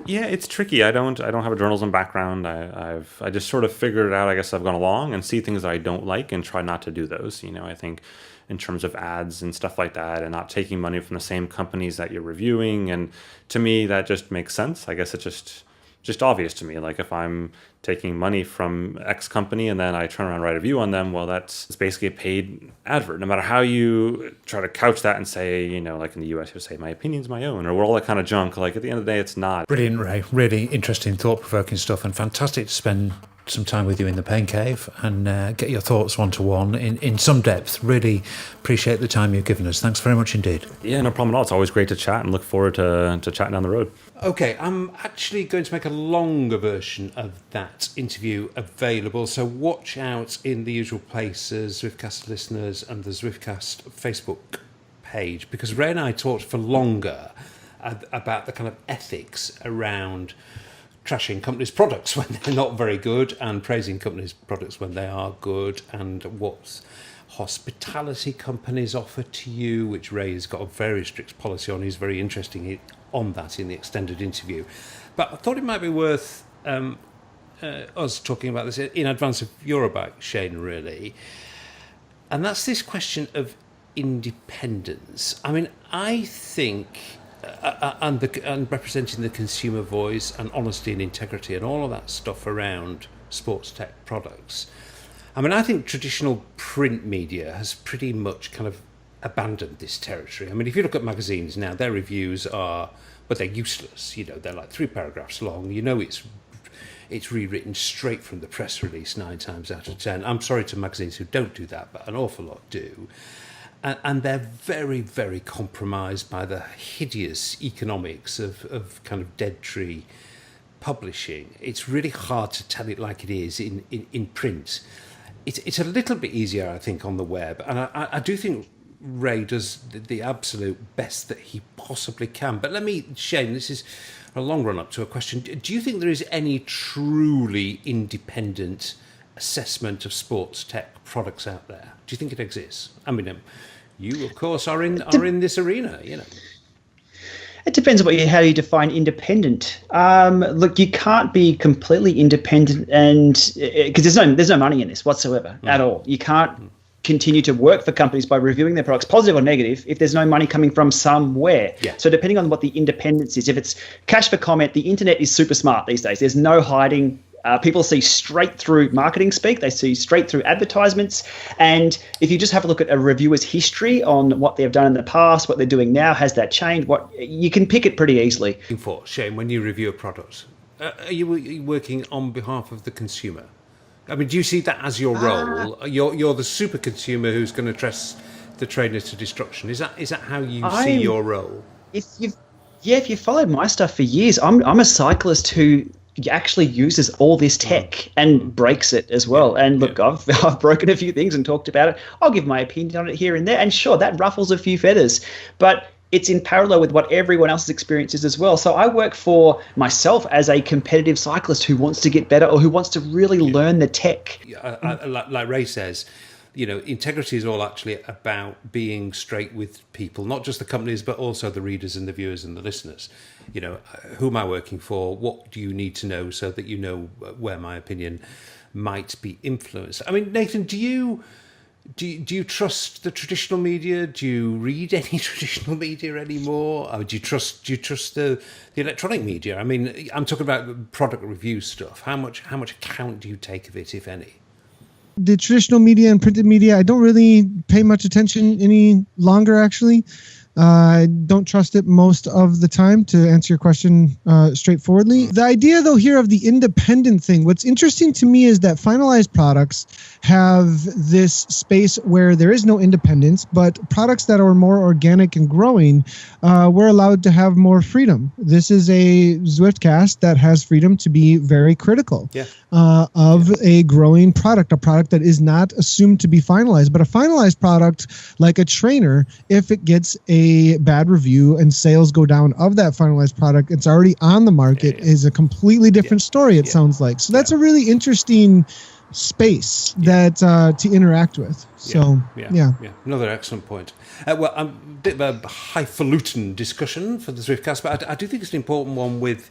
Yeah, it's tricky. I don't have a journalism background. I just sort of figured it out. I guess I've gone along and see things that I don't like and try not to do those. You know, I think in terms of ads and stuff like that, and not taking money from the same companies that you're reviewing. And to me, that just makes sense. I guess it's just obvious to me. Like if I'm taking money from X company and then I turn around and write a review on them, well, it's basically a paid advert. No matter how you try to couch that and say, you know, like in the US, you say, my opinion's my own, or all that kind of junk. Like at the end of the day, it's not. Brilliant, Ray. Really interesting, thought-provoking stuff, and fantastic to spend some time with you in the Pain Cave and get your thoughts one-to-one in some depth. Really appreciate the time you've given us. Thanks very much indeed. Yeah, no problem at all. It's always great to chat, and look forward to chatting down the road. Okay, I'm actually going to make a longer version of that interview available, so watch out in the usual places, Zwiftcast listeners and the Zwiftcast Facebook page, because Ray and I talked for longer about the kind of ethics around trashing companies' products when they're not very good and praising companies' products when they are good, and what hospitality companies offer to you, which Ray's got a very strict policy on. He's very interesting on that in the extended interview. But I thought it might be worth us talking about this in advance of your bike, Shane, really. And that's this question of independence. I mean, I think... and representing the consumer voice and honesty and integrity and all of that stuff around sports tech products. I mean, I think traditional print media has pretty much kind of abandoned this territory. I mean, if you look at magazines now, their reviews are, but they're useless. You know, they're like 3 paragraphs long. You know, it's rewritten straight from the press release 9 times out of 10. I'm sorry to magazines who don't do that, but an awful lot do. And they're very, very compromised by the hideous economics of kind of dead tree publishing. It's really hard to tell it like it is in print. It's a little bit easier, I think, on the web. And I do think Ray does the absolute best that he possibly can. But Shane, this is a long run up to a question. Do you think there is any truly independent assessment of sports tech products out there? Do you think it exists? I mean, You, of course, are in this arena, you know. It depends on how you define independent. Look, you can't be completely independent, and because there's no money in this whatsoever at all. You can't continue to work for companies by reviewing their products, positive or negative, if there's no money coming from somewhere. Yeah. So depending on what the independence is, if it's cash for comment, the internet is super smart these days. There's no hiding. People see straight through marketing speak. They see straight through advertisements. And if you just have a look at a reviewer's history on what they've done in the past, what they're doing now, has that changed? You can pick it pretty easily. For Shane, when you review a product, are you working on behalf of the consumer? I mean, do you see that as your role? You're the super consumer who's going to dress the trainers to destruction. Is that how you see your role? If you've followed my stuff for years, I'm a cyclist who actually uses all this tech and breaks it as well. And look, I've broken a few things and talked about it. I'll give my opinion on it here and there, and sure, that ruffles a few feathers, but it's in parallel with what everyone else's experience is as well. So I work for myself as a competitive cyclist who wants to get better or who wants to really learn the tech. Like Ray says, you know, integrity is all actually about being straight with people, not just the companies, but also the readers and the viewers and the listeners. You know, who am I working for? What do you need to know so that you know where my opinion might be influenced? I mean, Nathan, do you trust the traditional media? Do you read any traditional media anymore? Or do you trust the electronic media? I mean, I'm talking about product review stuff. How much account do you take of it, if any? The traditional media and printed media, I don't really pay much attention any longer, actually. I don't trust it most of the time, to answer your question straightforwardly. The idea, though, here of the independent thing, what's interesting to me is that finalized products have this space where there is no independence, but products that are more organic and growing, we're allowed to have more freedom. This is a Zwiftcast that has freedom to be very critical of a growing product, a product that is not assumed to be finalized. But a finalized product, like a trainer, if it gets a bad review and sales go down of that finalized product, it's already on the market, is a completely different story, it sounds like. So that's a really interesting space that to interact with. So Another excellent point. Well, a bit of a highfalutin discussion for the Zwiftcast, but I do think it's an important one with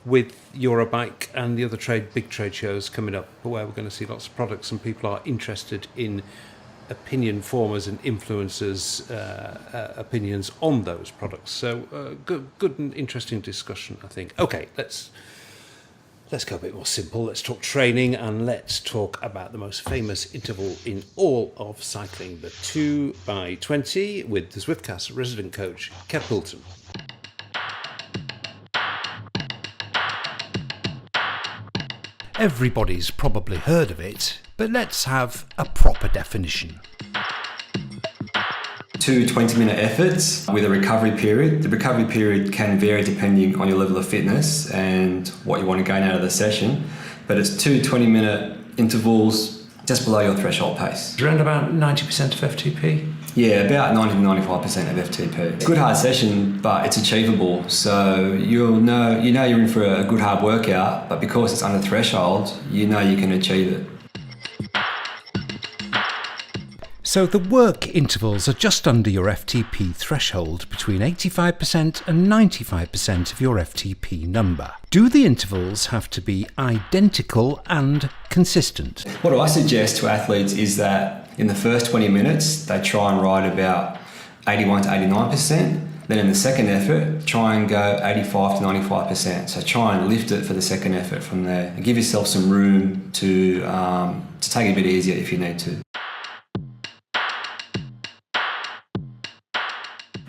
Eurobike and the other big trade shows coming up, where we're going to see lots of products and people are interested in opinion formers and influencers' opinions on those products. So good and interesting discussion, I think. Okay, let's go a bit more simple. Let's talk training, and let's talk about the most famous interval in all of cycling, the 2x20, with the Zwiftcast resident coach, Kev Poulton. Everybody's probably heard of it, but let's have a proper definition. 2 20-minute efforts with a recovery period. The recovery period can vary depending on your level of fitness and what you want to gain out of the session, but it's 2 20-minute intervals just below your threshold pace. Around about 90% of FTP? Yeah, about 90 to 95% of FTP. It's a good hard session, but it's achievable. So you're in for a good hard workout, but because it's under threshold, you know you can achieve it. So the work intervals are just under your FTP threshold, between 85% and 95% of your FTP number. Do the intervals have to be identical and consistent? What I suggest to athletes is that in the first 20 minutes, they try and ride about 81 to 89%. Then in the second effort, try and go 85 to 95%. So try and lift it for the second effort from there. And give yourself some room to take it a bit easier if you need to.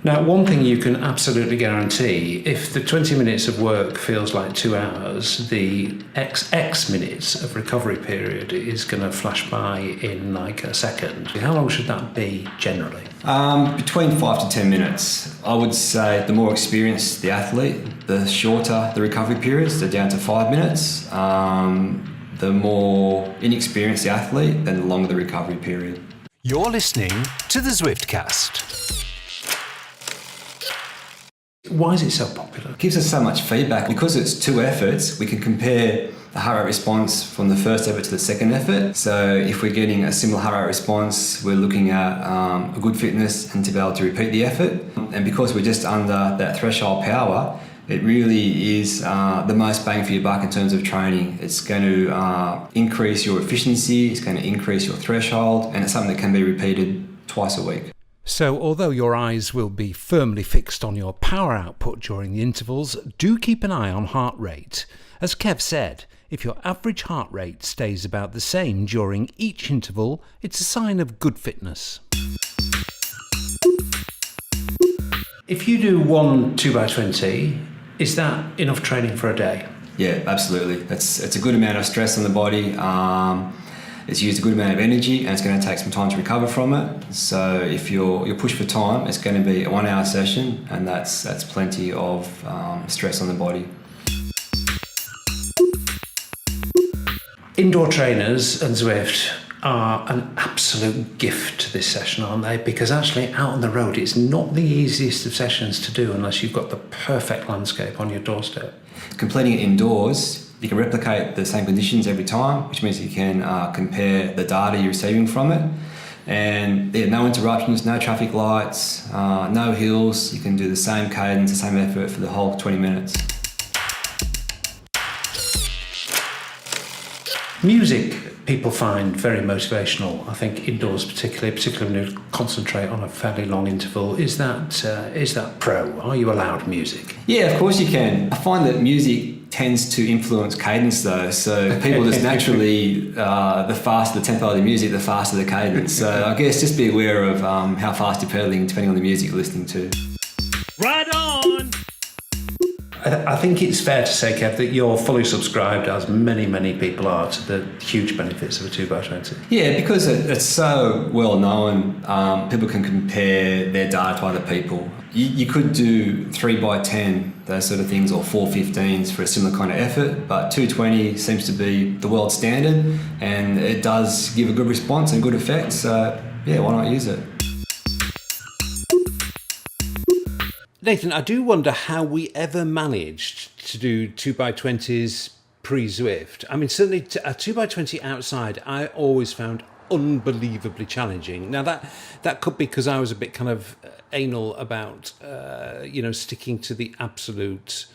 Now, one thing you can absolutely guarantee, if the 20 minutes of work feels like 2 hours, the XX minutes of recovery period is going to flash by in like a second. How long should that be generally? Between 5 to 10 minutes. I would say the more experienced the athlete, the shorter the recovery periods, they're down to 5 minutes. The more inexperienced the athlete, then the longer the recovery period. You're listening to the Zwiftcast. Why is it so popular? It gives us so much feedback. Because it's 2 efforts, we can compare the heart rate response from the first effort to the second effort. So if we're getting a similar heart rate response, we're looking at a good fitness and to be able to repeat the effort. And because we're just under that threshold power, it really is the most bang for your buck in terms of training. It's going to increase your efficiency, it's going to increase your threshold, and it's something that can be repeated twice a week. So, although your eyes will be firmly fixed on your power output during the intervals, do keep an eye on heart rate. As Kev said, if your average heart rate stays about the same during each interval, it's a sign of good fitness. If you do one 2x20, is that enough training for a day? Yeah, absolutely. It's a good amount of stress on the body. It's used a good amount of energy, and it's going to take some time to recover from it. So if you're pushed for time, it's going to be a 1 hour session, and that's plenty of stress on the body. Indoor trainers and Zwift are an absolute gift to this session, aren't they? Because actually out on the road, it's not the easiest of sessions to do unless you've got the perfect landscape on your doorstep. Completing it indoors, you can replicate the same conditions every time, which means you can compare the data you're receiving from it. And no interruptions, no traffic lights, no hills. You can do the same cadence, the same effort for the whole 20 minutes. Music people find very motivational. I think indoors particularly when you concentrate on a fairly long interval. Is that pro? Are you allowed music? Yeah, of course you can. I find that music tends to influence cadence though, so people just naturally, the faster the tempo of the music, the faster the cadence. So I guess just be aware of how fast you're pedaling depending on the music you're listening to. Right on! I think it's fair to say, Kev, that you're fully subscribed, as many people are, to the huge benefits of a 2x20. Yeah, because it's so well known, people can compare their data to other people. You could do 3x10, those sort of things, or 4:15s for a similar kind of effort, but 220 seems to be the world standard, and it does give a good response and good effect, so yeah, why not use it? Nathan, I do wonder how we ever managed to do 2x20s pre-Zwift. I mean, certainly a 2x20 outside, I always found unbelievably challenging. Now, that could be because I was a bit kind of anal about, sticking to the absolute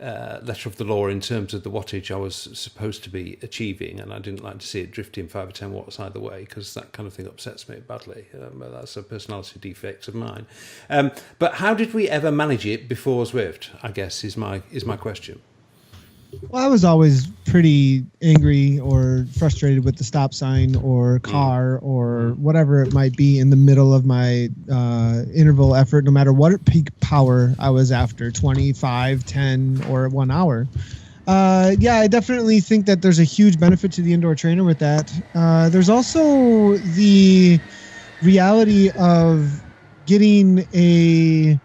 letter of the law in terms of the wattage I was supposed to be achieving, and I didn't like to see it drifting 5 or 10 watts either way, because that kind of thing upsets me badly. That's a personality defect of mine. But how did we ever manage it before Zwift, I guess, is my question. Well, I was always pretty angry or frustrated with the stop sign or car or whatever it might be in the middle of my interval effort, no matter what peak power I was after, 25, 10, or 1 hour. I definitely think that there's a huge benefit to the indoor trainer with that. There's also the reality of getting a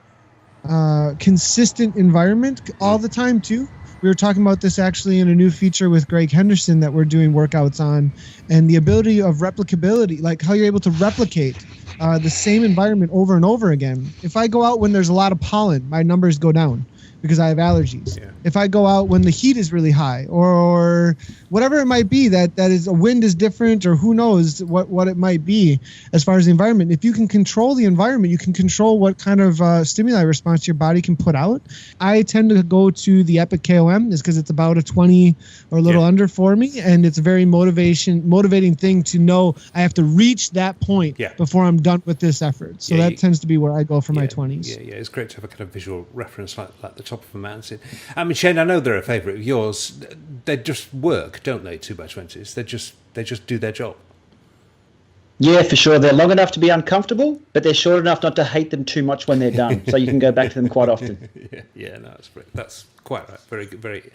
consistent environment all the time, too. We were talking about this actually in a new feature with Greg Henderson that we're doing workouts on, and the ability of replicability, like how you're able to replicate the same environment over and over again. If I go out when there's a lot of pollen, my numbers go down because I have allergies. Yeah. If I go out when the heat is really high or whatever it might be, that is, a wind is different, or who knows what it might be as far as the environment. If you can control the environment, you can control what kind of stimuli response your body can put out. I tend to go to the Epic KOM is because it's about a 20 or a little under for me, and it's a very motivating thing to know I have to reach that point before I'm done with this effort. So that tends to be where I go for my 20s. Yeah, it's great to have a kind of visual reference like the top of a mountain. I mean, Shane, I know they're a favourite of yours. They just work, don't they, 2x20s? They just do their job. Yeah, for sure. They're long enough to be uncomfortable, but they're short enough not to hate them too much when they're done. So you can go back to them quite often. That's quite right. Very good, very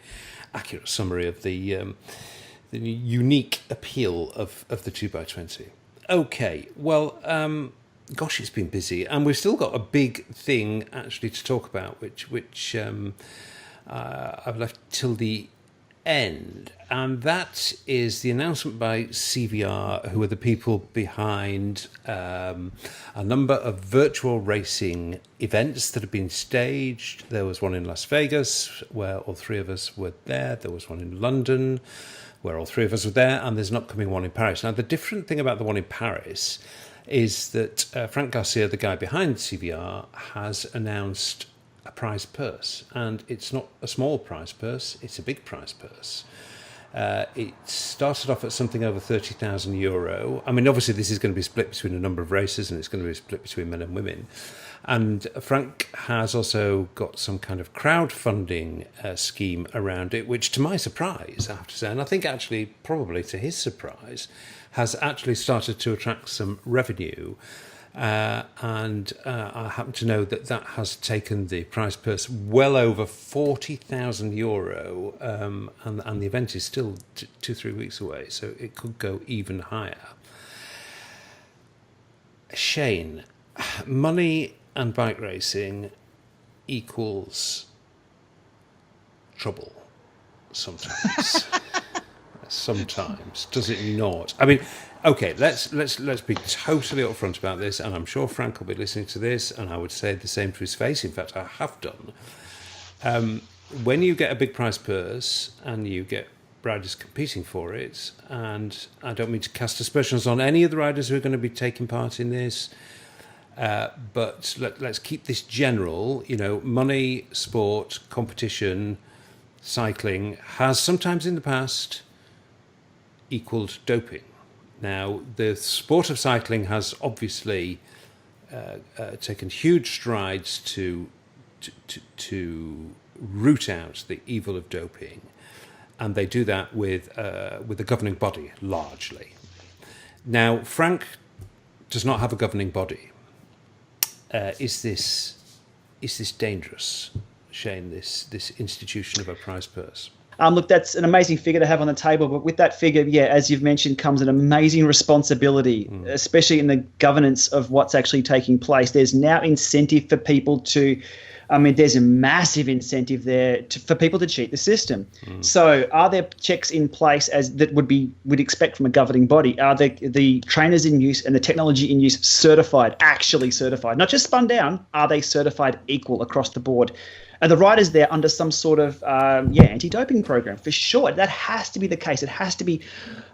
accurate summary of the unique appeal of the 2x20. Okay, well, gosh, it's been busy, and we've still got a big thing actually to talk about, which I've left till the end, and that is the announcement by CVR, who are the people behind a number of virtual racing events that have been staged. There was one in Las Vegas, where all three of us were there. There was one in London, where all three of us were there, and there's an upcoming one in Paris. Now, the different thing about the one in Paris is that Frank Garcia, the guy behind CVR, has announced a prize purse, and it's not a small prize purse, it's a big prize purse. It started off at something over €30,000. I mean, obviously this is going to be split between a number of races, and it's going to be split between men and women. And Frank has also got some kind of crowdfunding scheme around it, which, to my surprise, I have to say, and I think actually probably to his surprise, has actually started to attract some revenue. And I happen to know that that has taken the prize purse well over €40,000, and the event is still 2-3 weeks away, so it could go even higher. Shane, money and bike racing equals trouble sometimes. Sometimes, does it not? I mean, okay, let's be totally upfront about this, and I'm sure Frank will be listening to this, and I would say the same to his face. In fact, I have done. When you get a big prize purse and you get riders competing for it, and I don't mean to cast aspersions on any of the riders who are going to be taking part in this, but let's keep this general. You know, money, sport, competition, cycling has sometimes in the past equaled doping. Now, the sport of cycling has obviously taken huge strides to root out the evil of doping, and they do that with the governing body largely. Now, Frank does not have a governing body. Is this dangerous, Shane? This institution of a prize purse? Look, that's an amazing figure to have on the table, but with that figure, yeah, as you've mentioned, comes an amazing responsibility, especially in the governance of what's actually taking place. There's now incentive for people to, there's a massive incentive there for people to cheat the system. So are there checks in place as that would expect from a governing body? Are the trainers in use and the technology in use actually certified, not just spun down? Are they certified equal across the board? Are the riders there under some sort of anti-doping program? For sure, that has to be the case. It has to be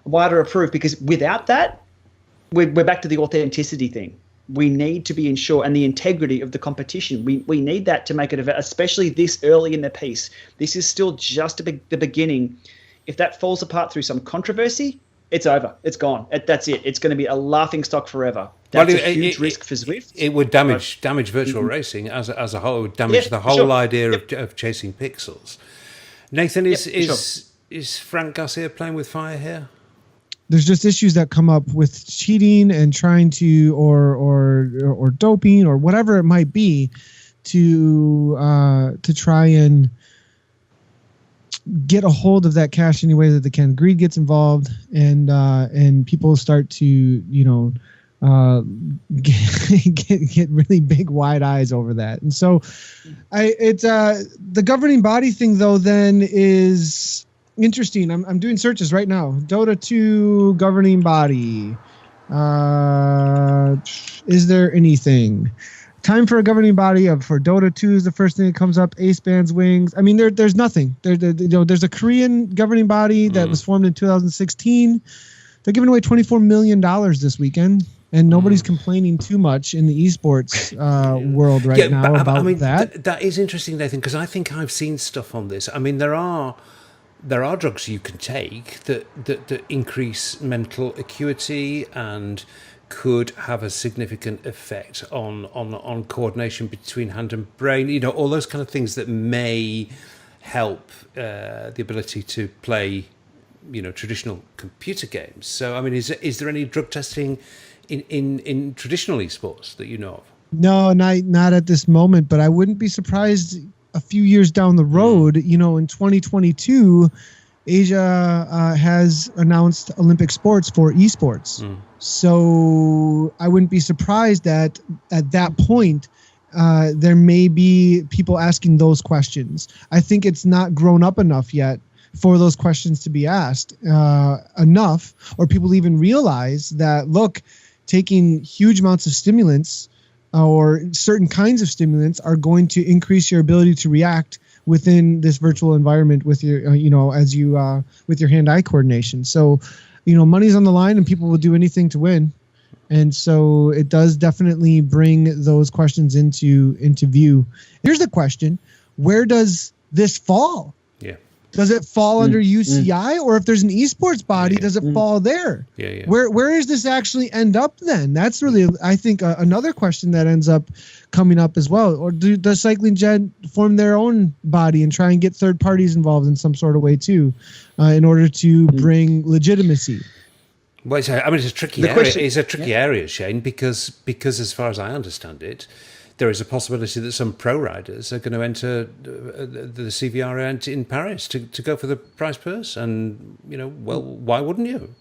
wider approved, because without that, we're back to the authenticity thing. We need to be ensured, and the integrity of the competition. We need that to make it, especially this early in the piece. This is still just the beginning. If that falls apart through some controversy, it's over. It's gone. That's it. It's going to be a laughingstock forever. That's a huge risk for Zwift. It would damage virtual racing as a whole. It would damage the whole idea of chasing pixels. Nathan, is Frank Garcia playing with fire here? There's just issues that come up with cheating and trying to or doping or whatever it might be to try and get a hold of that cash any way that they can. Greed gets involved, and people start to get really big wide eyes over that. And so the governing body thing though then is interesting. I'm doing searches right now. Dota 2 governing body. Is there anything? Time for a governing body for Dota 2 is the first thing that comes up. Ace Bands Wings. I mean, there's nothing. There's a Korean governing body that was formed in 2016. They're giving away $24 million this weekend, and nobody's complaining too much in the esports world now about that. That is interesting, Nathan, because I think I've seen stuff on this. I mean, there are drugs you can take that increase mental acuity and could have a significant effect on coordination between hand and brain, all those kind of things that may help the ability to play, traditional computer games. So, I mean, is there any drug testing in traditional esports that you know of? No, not at this moment, but I wouldn't be surprised a few years down the road, in 2022, Asia has announced Olympic sports for esports. So I wouldn't be surprised that at that point, there may be people asking those questions. I think it's not grown up enough yet for those questions to be asked enough, or people even realize that, look, taking huge amounts of stimulants or certain kinds of stimulants are going to increase your ability to react within this virtual environment with your, with your hand-eye coordination. So, money's on the line and people will do anything to win. And so it does definitely bring those questions into view. Here's the question: where does this fall? Yeah. Does it fall under UCI, or if there's an esports body, does it fall there? Yeah. Where does this actually end up then? That's really, I think, another question that ends up coming up as well. Or does Cycling Gen form their own body and try and get third parties involved in some sort of way too, in order to bring legitimacy? Well, it's a tricky area. It's a tricky area, Shane, because as far as I understand it, there is a possibility that some pro riders are going to enter the CVR event in Paris to go for the prize purse. And, why wouldn't you?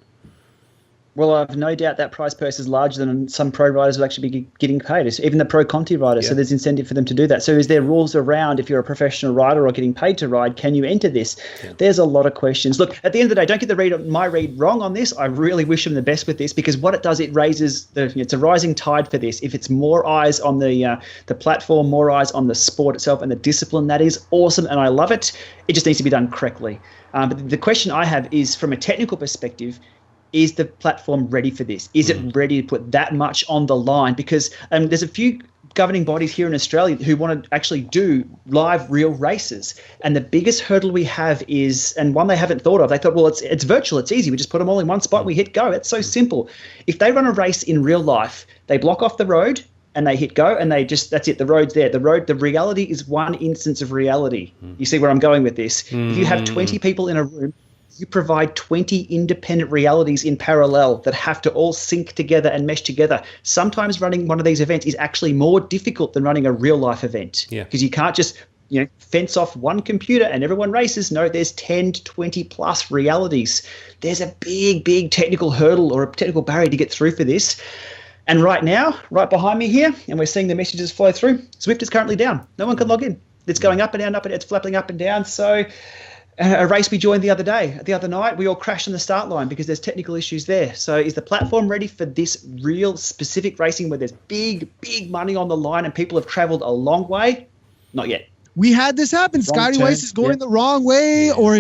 Well, I've no doubt that prize purse is larger than some pro riders will actually be getting paid, even the pro Conti riders. Yeah. So there's incentive for them to do that. So is there rules around if you're a professional rider or getting paid to ride, can you enter this? Yeah. There's a lot of questions. Look, at the end of the day, don't get my read wrong on this. I really wish them the best with this, because what it does, it raises it's a rising tide for this. If it's more eyes on the platform, more eyes on the sport itself and the discipline, that is awesome, and I love it. It just needs to be done correctly. But the question I have is, from a technical perspective, is the platform ready for this? Is it ready to put that much on the line? Because there's a few governing bodies here in Australia who want to actually do live real races. And the biggest hurdle we have is, and one they haven't thought of, they thought, well, it's virtual, it's easy. We just put them all in one spot, we hit go. It's so simple. If they run a race in real life, they block off the road and they hit go and that's it. The road's there. The reality is one instance of reality. You see where I'm going with this? If you have 20 people in a room, you provide 20 independent realities in parallel that have to all sync together and mesh together. Sometimes running one of these events is actually more difficult than running a real life event. Yeah. Because you can't just fence off one computer and everyone races. No, there's 10 to 20 plus realities. There's a big technical hurdle or a technical barrier to get through for this. And right now, right behind me here, and we're seeing the messages flow through, Zwift is currently down. No one can log in. It's going up and down, it's flapping up and down. So a race we joined the other night, we all crashed on the start line because there's technical issues there. So is the platform ready for this real specific racing where there's big money on the line and people have traveled a long way? Not yet. We had this happen. Scotty Weiss is going the wrong way, or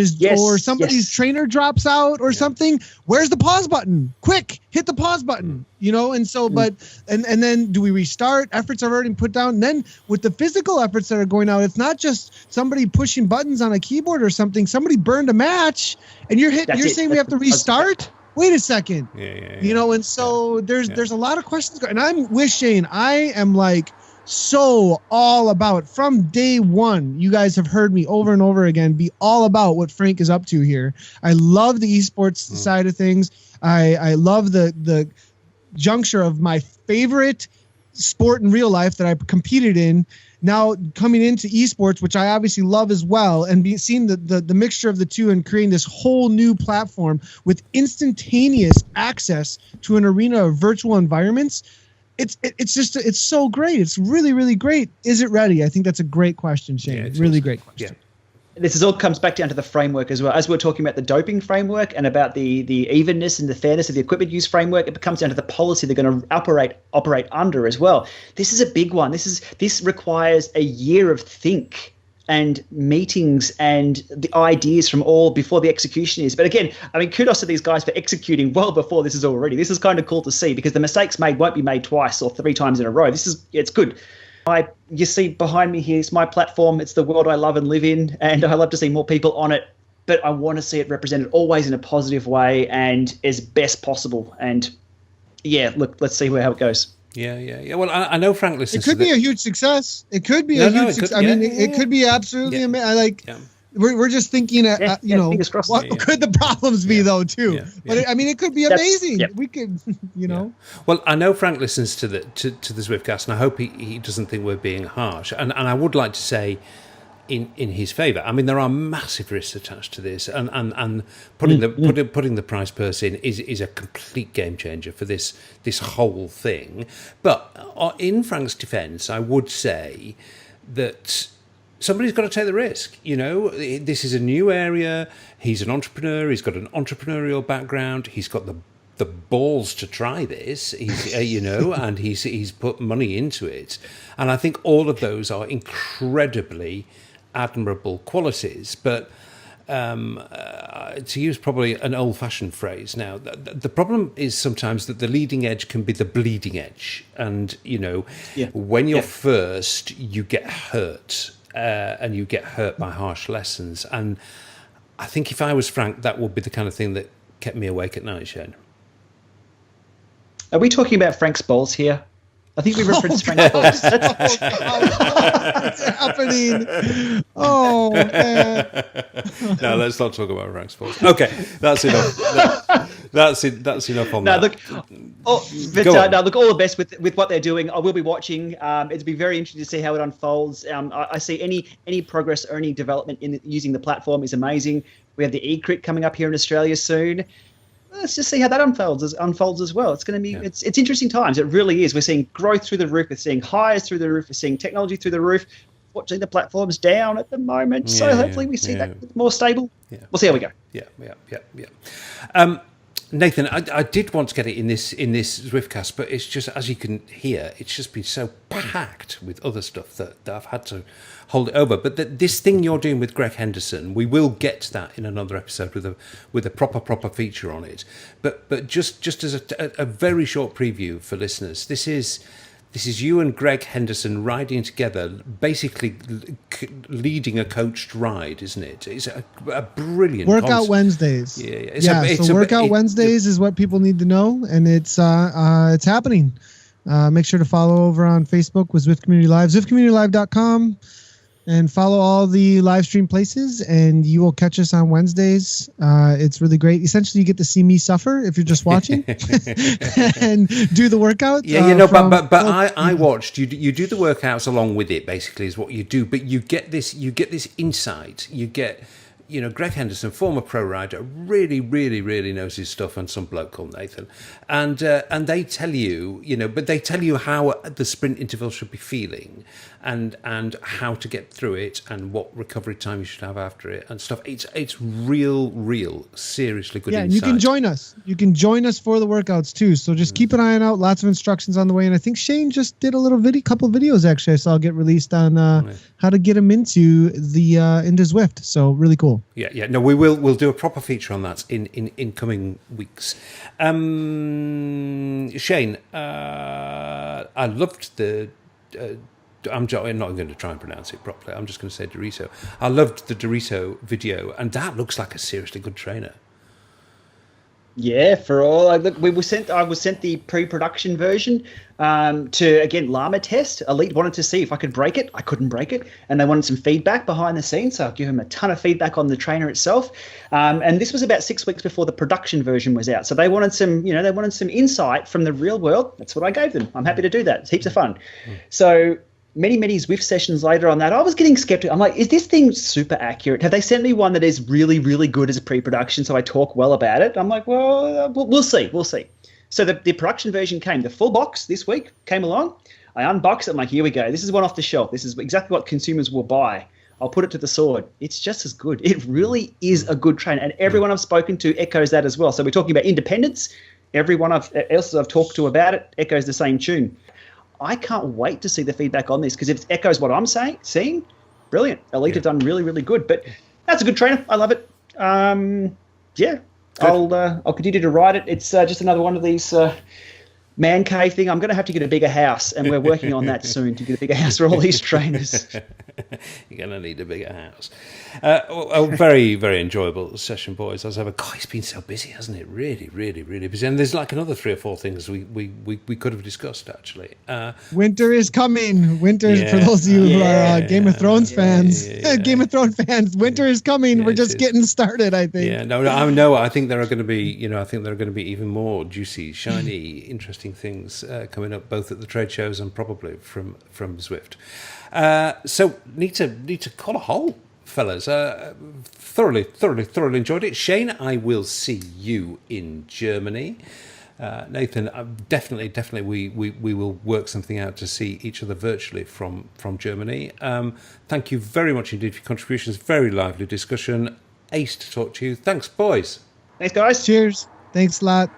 somebody's trainer drops out or something. Where's the pause button? Quick, hit the pause button. And so, but then do we restart? Efforts are already put down. And then with the physical efforts that are going out, it's not just somebody pushing buttons on a keyboard or something. Somebody burned a match, and you're saying we have to restart? Wait a second. Yeah. And so there's a lot of questions going. And I'm with Shane. I am so all about, from day one, you guys have heard me over and over again be all about what Frank is up to here. I love the esports side of things. I love the juncture of my favorite sport in real life that I competed in now coming into esports, which I obviously love as well, and seeing the mixture of the two and creating this whole new platform with instantaneous access to an arena of virtual environments. It's so great. It's really, really great. Is it ready? I think that's a great question, Shane. Really great question. Yeah. This all comes back down to the framework as well. As we're talking about the doping framework and about the evenness and the fairness of the equipment use framework, it comes down to the policy they're going to operate under as well. This is a big one. This requires a year of think and meetings and the ideas from all before the execution is. But again, kudos to these guys for executing well before this is all ready. This is kind of cool to see, because the mistakes made won't be made twice or three times in a row. It's good. You see behind me here, it's my platform. It's the world I love and live in, and I love to see more people on it. But I want to see it represented always in a positive way and as best possible. And look, let's see how it goes. Yeah. Well, I know Frank listens. It could be a huge success. It could be a huge success. It could be absolutely amazing. We're just thinking, fingers crossed. What could the problems be though too? But it could be amazing. We could, Well, I know Frank listens to the Zwiftcast, and I hope he doesn't think we're being harsh. And I would like to say, in his favour, there are massive risks attached to this, and putting the prize purse in is a complete game changer for this whole thing. But in Frank's defence, I would say that somebody's got to take the risk. You know, this is a new area. He's an entrepreneur. He's got an entrepreneurial background. He's got the balls to try this. He's and he's put money into it. And I think all of those are incredibly admirable qualities. But to use probably an old-fashioned phrase now, the problem is sometimes that the leading edge can be the bleeding edge, and when you're first, you get hurt, and you get hurt by harsh lessons. And I think if I was Frank, that would be the kind of thing that kept me awake at night, Shane. Are we talking about Frank's balls here? I think we referenced Frank's balls. What's happening? Oh, man. No, let's not talk about Frank's balls. Okay, that's enough. That's enough on that. Look, look, all the best with what they're doing. I will be watching. It'll be very interesting to see how it unfolds. I see any progress or any development in using the platform is amazing. We have the eCrit coming up here in Australia soon. Let's just see how that unfolds as well. It's going to be it's interesting times. It really is. We're seeing growth through the roof. We're seeing hires through the roof. We're seeing technology through the roof. Watching the platforms down at the moment. So hopefully we see that more stable. Yeah. We'll see how we go. Yeah. Nathan, I did want to get it in this Zwiftcast, but it's just, as you can hear, it's just been so packed with other stuff that I've had to hold it over. But this thing you're doing with Greg Henderson, we will get to that in another episode with a proper feature on it. But just as a very short preview for listeners, this is you and Greg Henderson riding together, basically leading a coached ride, isn't it? It's a brilliant Workout Wednesdays. Yeah. So Workout Wednesdays is what people need to know, and it's happening. Make sure to follow over on Facebook with Zwift Community Live, ZwiftCommunityLive.com, and follow all the live stream places, and you will catch us on Wednesdays. It's really great. Essentially, you get to see me suffer if you're just watching and do the workout. But I watched you do the workouts along with it. Basically, is what you do. But you get this insight. You get. Greg Henderson, former pro rider, really knows his stuff, and some bloke called Nathan, and they tell you, but they tell you how the sprint interval should be feeling, and how to get through it, and what recovery time you should have after it, and stuff. It's real, seriously good. Yeah, insight. and you can join us. You can join us for the workouts too. So just keep an eye out. Lots of instructions on the way, and I think Shane just did a couple of videos actually I saw get released on how to get him into Zwift. So really cool. Yeah. No, we'll do a proper feature on that in coming weeks. Shane, I loved the. I'm not going to try and pronounce it properly. I'm just going to say Dorito. I loved the Dorito video, and that looks like a seriously good trainer. Yeah, for all. I was sent the pre-production version to, again, Llama test. Elite wanted to see if I could break it. I couldn't break it, and they wanted some feedback behind the scenes. So I'll give them a ton of feedback on the trainer itself. And this was about 6 weeks before the production version was out. So they wanted some insight from the real world. That's what I gave them. I'm happy to do that. It's heaps of fun. So many Zwift sessions later on that, I was getting skeptical. I'm like, is this thing super accurate? Have they sent me one that is really, really good as a pre-production so I talk well about it? I'm like, well, we'll see. So the production version came. The full box this week came along. I unboxed it. I'm like, here we go. This is one off the shelf. This is exactly what consumers will buy. I'll put it to the sword. It's just as good. It really is a good trainer. And everyone I've spoken to echoes that as well. So we're talking about independence. Everyone else I've talked to about it echoes the same tune. I can't wait to see the feedback on this, because if it echoes what I'm seeing, brilliant. Elite have done really, really good. But that's a good trainer. I love it. I'll continue to ride it. It's just another one of these man cave thing. I'm going to have to get a bigger house, and we're working on that soon to get a bigger house for all these trainers. You're going to need a bigger house. A very, very enjoyable session, boys. As ever. God, it's been so busy, hasn't it? Really, really, really busy. And there's like another 3 or 4 things we could have discussed, actually. Winter is coming. For those of you who are Game of Thrones fans. Game of Thrones fans, winter is coming. We're just getting started, I think. Yeah, no, I think there are going to be, even more juicy, shiny, interesting things coming up, both at the trade shows and probably from Zwift. So need to call a hole, fellas. Thoroughly enjoyed it. Shane, I will see you in Germany. Nathan, definitely, we will work something out to see each other virtually from Germany. Thank you very much indeed for your contributions. Very lively discussion. Ace to talk to you. Thanks, boys. Thanks, guys. Cheers. Thanks a lot.